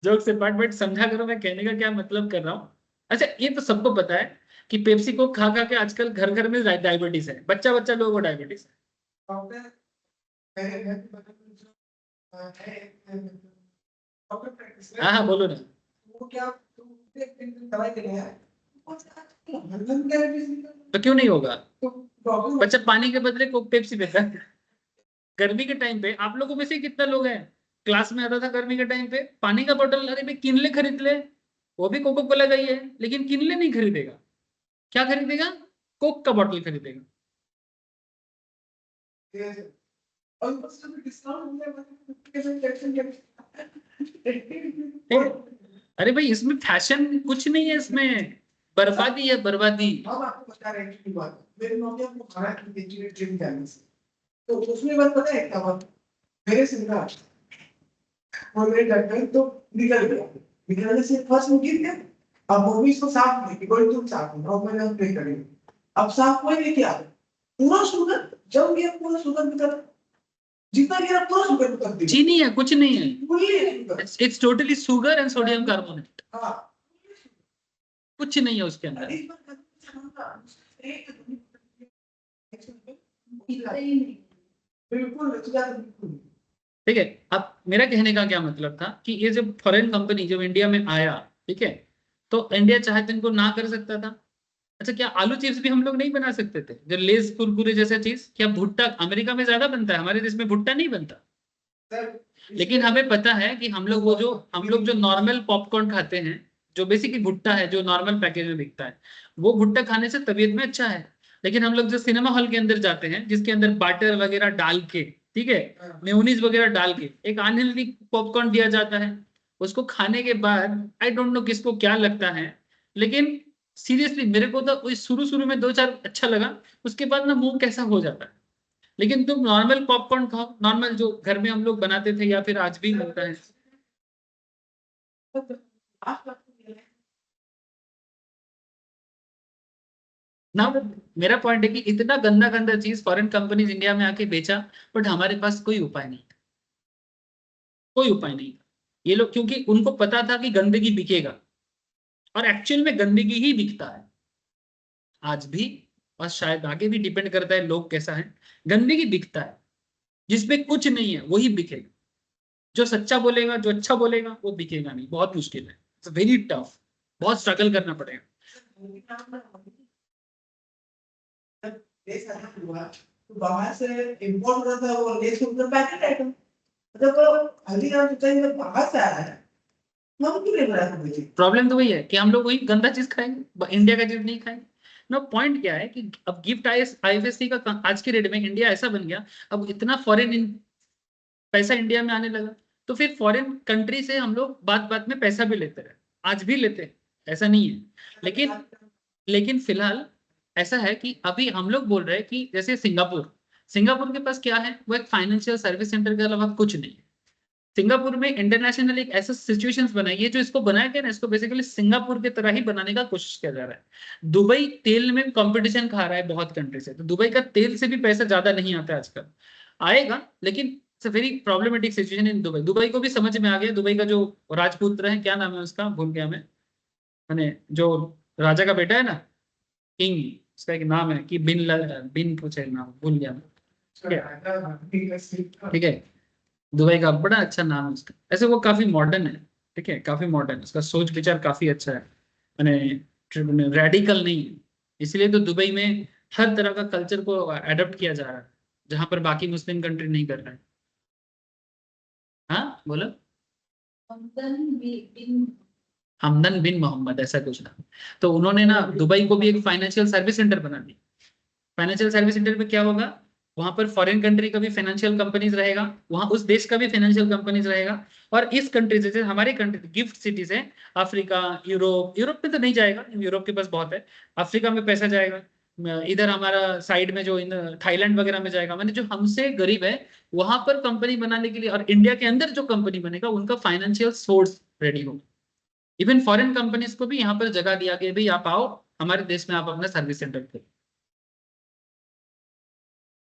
Joke से पार्ट, बट समझा करो मैं कहने का क्या मतलब कर रहा हूँ। अच्छा, ये तो सबको पता है कि पेप्सी को खा खा के आजकल घर घर में डायबिटीज है, बच्चा बच्चा लोगों को डायबिटीज है। हाँ हाँ, बोलो ना। वो क्या दवाई देने हैं तो क्यों नहीं होगा? प्रॉब्लम बच्चा पानी के बदले कोक पेप्सी पीता है। गर्मी के टाइम पे आप लोगों में से कितना लोग हैं क्लास में आता था गर्मी के टाइम पे, पानी का बोतल, अरे भाई किनले खरीद ले, वो भी कोको कोला का ही है, लेकिन किनले नहीं खरीदेगा। क्या खरीदेगा? कोक का बोतल खरीदेगा। और बस डिस्काउंट अरे भाई इसमें फैशन कुछ नहीं है, इसमें बर्बादी है, बर्बादी। हम आपको बता रहे हैं कि बात मेरे नौकरी को खाना इंजीनियर ट्रेनिंग करने से, तो उसमें बात पता है क्या बात, मेरे से निकाल और मेरे डॉक्टर तो निकल गया, निकलने से फर्स्ट वो गिर गया। अब वो भी इसको साफ नहीं, कोई तुम साफ नहीं, और मैंने हम पे करेंगे। अब साफ कोई नहीं किया, पूरा शुगर जम गया, पूरा शुगर निकल, जितना गिरा पूरा शुगर निकल दिया। चीनी है, कुछ नहीं है, पूरी है sugar. It's totally sugar and sodium carbonate, हाँ, कुछ नहीं है उसके अंदर। बिल्कुल बिल्कुल। ठीक है, अब मेरा कहने का क्या मतलब था कि ये जब फॉरेन कंपनी जब इंडिया में आया, ठीक है, तो इंडिया चाहे तो इनको ना कर सकता था। अच्छा, क्या आलू चिप्स भी हम लोग नहीं बना सकते थे? जो लेस कुरकुरे जैसा चीज, क्या भुट्टा अमेरिका में ज्यादा बनता है, हमारे देश में भुट्टा नहीं बनता। लेकिन हमें पता है कि हम लोग जो नॉर्मल पॉपकॉर्न खाते हैं, जो बेसिकली भुट्टा है, जो नॉर्मल पैकेज में बिकता है, वो भुट्टा खाने से तबीयत में अच्छा है। लेकिन हम लोग जो सिनेमा हॉल के अंदर जाते हैं, जिसके अंदर बटर वगैरह डाल के, ठीक है, मेयोनीज वगैरह डाल के एक अनहेल्दी पॉपकॉर्न दिया जाता है, उसको खाने के बाद आई डोंट नो किसको क्या लगता है, लेकिन सीरियसली मेरे को तो शुरू शुरू में दो चार अच्छा लगा, उसके बाद ना मुंह कैसा हो जाता है। लेकिन तुम नॉर्मल पॉपकॉर्न खाओ, नॉर्मल जो घर में हम लोग बनाते थे या फिर आज भी बनता है ना। मेरा पॉइंट है कि इतना गंदा गंदा चीज फॉरेन कंपनीज इंडिया में आके बेचा, बट हमारे पास कोई उपाय नहीं था। कोई उपाय नहीं था। ये लोग क्योंकि उनको पता था कि गंदगी बिकेगा, और एक्चुअल में गंदगी ही बिकता है आज भी, और शायद आगे भी डिपेंड करता है लोग कैसा है। गंदगी बिकता है, जिसमें कुछ नहीं है वही बिकेगा। जो सच्चा बोलेगा, जो अच्छा बोलेगा, वो बिकेगा नहीं, बहुत मुश्किल है। इट्स वेरी टफ, बहुत स्ट्रगल करना पड़ेगा। देश आजाद हुआ तो बाहर से इंपोर्ट होता था, वो देश के अंदर पैकेट आइटम, मतलब वो हल्दीराम चिकन जब बाहर से आया है, हम क्यों नहीं बना सकते? प्रॉब्लम तो वही है कि हम लोग वही गंदा चीज खाएंगे, इंडिया का चीज नहीं खाएंगे। नो, पॉइंट क्या है कि अब गिफ्ट आईएफएससी का आज के डेट में इंडिया ऐसा बन गया, अब इतना फॉरेन पैसा इंडिया में आने लगा, तो फिर फॉरेन कंट्री से हम लोग बात बात में पैसा भी लेते रहे, आज भी लेते हैं, ऐसा नहीं है। लेकिन फिलहाल ऐसा है कि अभी हम लोग बोल रहे हैं कि जैसे सिंगापुर के पास क्या है, वो एक फाइनेंशियल सर्विस सेंटर के अलावा कुछ नहीं है। सिंगापुर में इंटरनेशनल एक ऐसा सिचुएशंस बनाई है, जो इसको बनाया गया ना, इसको बेसिकली सिंगापुर की तरह ही बनाने का कोशिश किया जा रहा है। दुबई तेल में कंपटीशन खा रहा है बहुत कंट्री से, तो दुबई का तेल से भी पैसा ज्यादा नहीं आता आजकल, आएगा, लेकिन it's a very problematic situation in Dubai. Dubai को भी समझ में आ गया, दुबई का जो राजपुत्र है, क्या नाम है उसका, भूल गया मैंने जो राजा का बेटा है ना, किंग, उसका एक नाम है कि बिन कुछ है नाम, भूल गया मैं। ठीक है, दुबई का बड़ा अच्छा नाम है उसका, ऐसे वो काफी मॉडर्न है, ठीक है, काफी मॉडर्न, उसका सोच विचार काफी अच्छा है, मैंने रेडिकल नहीं है। इसलिए तो दुबई में हर तरह का कल्चर को अडॉप्ट किया जा रहा है, जहां पर बाकी मुस्लिम कंट्री नहीं कर रहे हैं। हाँ बोलो, हमदन बिन मोहम्मद ऐसा कुछ ना। तो उन्होंने ना दुबई को भी एक फाइनेंशियल सर्विस सेंटर बना दी। फाइनेंशियल सर्विस सेंटर में क्या होगा, वहां पर फॉरेन कंट्री का भी फाइनेंशियल कंपनीज रहेगा, वहां उस देश का भी फाइनेंशियल कंपनीज रहेगा, और इस कंट्री से, जैसे हमारे कंट्री गिफ्ट सिटीज है, अफ्रीका, यूरोप में तो नहीं जाएगा, यूरोप के पास बहुत है, अफ्रीका में पैसा जाएगा, इधर हमारा साइड में जो इन थाईलैंड वगैरह में जाएगा, मैंने जो हमसे गरीब है वहां पर कंपनी बनाने के लिए, और इंडिया के अंदर जो कंपनी बनेगा उनका फाइनेंशियल सोर्स रेडी होगा। इवन फॉरेन कंपनीज को भी यहाँ पर जगह दिया गया, भाई आप आओ हमारे देश में, आप अपना सर्विस सेंटर खोलो,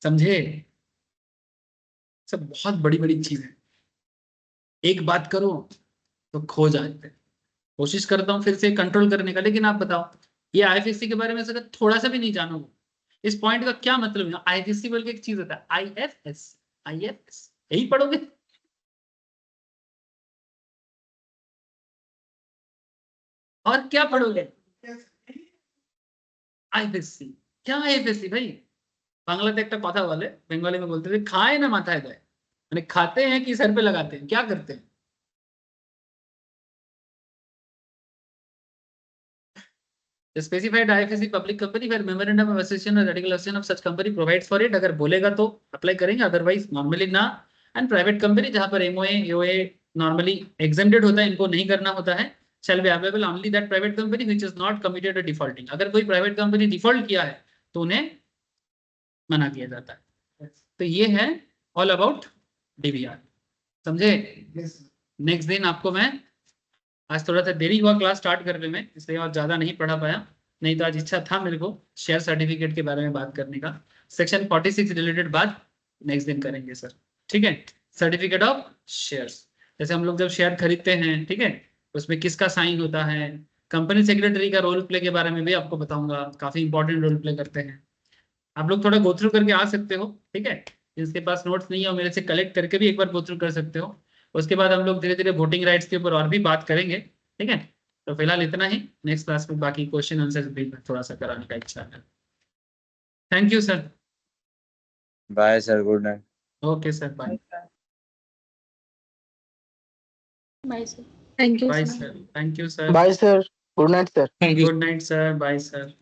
समझे? सब बहुत बड़ी बड़ी चीज है, एक बात करो तो खो जाते हैं। कोशिश करता हूँ फिर से कंट्रोल करने का, लेकिन आप बताओ, ये आईएफएससी के बारे में अगर थोड़ा सा भी नहीं जानोगे, इस पॉइंट का क्या मतलब है? आईएफएससी बोल के एक चीज होता है, आईएफएस यही पढ़ोगे? और क्या पढ़ोगे? आईएफएससी, क्या आईएफएससी भाई? बांग्लाते एक কথা বলে, बंगाली में बोलते थे, खाए ना माথায় দেয়, मैंने खाते हैं कि सर पे लगाते हैं, क्या करते हैं? The specified IFSC public company where memorandum of association or radical association of such company provides for it, अगर बोलेगा तो अप्लाई करेंगे, अदरवाइज नॉर्मली ना। एंड प्राइवेट कंपनी जहां पर एमओए एओए नॉर्मली एग्जेम्प्टेड होता है, इनको नहीं करना होता है, shall be available only that private company which is not committed to defaulting। अगर कोई प्राइवेट कंपनी डिफॉल्ट किया है तो उन्हें मना किया जाता है। तो ये है ऑल अबाउट डीवीआर, समझे? नेक्स्ट दिन आपको मैं, आज थोड़ा सा देरी हुआ क्लास स्टार्ट करने में, इसलिए और ज्यादा नहीं पढ़ा पाया, नहीं तो आज इच्छा था मेरे को शेयर सर्टिफिकेट के बारे में बात करने का। सेक्शन 46 रिलेटेड बात नेक्स्ट दिन करेंगे सर, ठीक है? सर्टिफिकेट ऑफ शेयर्स, जैसे हम लोग जब शेयर खरीदते हैं, ठीक है, उसमें किसका साइन होता है, कंपनी सेक्रेटरी का रोल प्ले के बारे में भी आपको बताऊंगा, काफी इंपॉर्टेंट रोल प्ले करते हैं। आप लोग थोड़ा गो थ्रू करके आ सकते हो, ठीक है, जिसके पास नोट्स नहीं है मेरे से कलेक्ट करके भी एक बार गो थ्रू कर सकते हो। उसके बाद हम लोग धीरे धीरे वोटिंग राइट्स के ऊपर और भी बात करेंगे, ठीक है? तो फिलहाल इतना ही, नेक्स्ट क्लास में बाकी क्वेश्चन आंसर भी थोड़ा सा कराने का इच्छा है। Thank you sir. Bye sir, good night. Okay sir, bye. Bye sir, thank you bye sir. Sir, thank you sir. Bye, sir. Good night, sir. Good night sir, bye sir.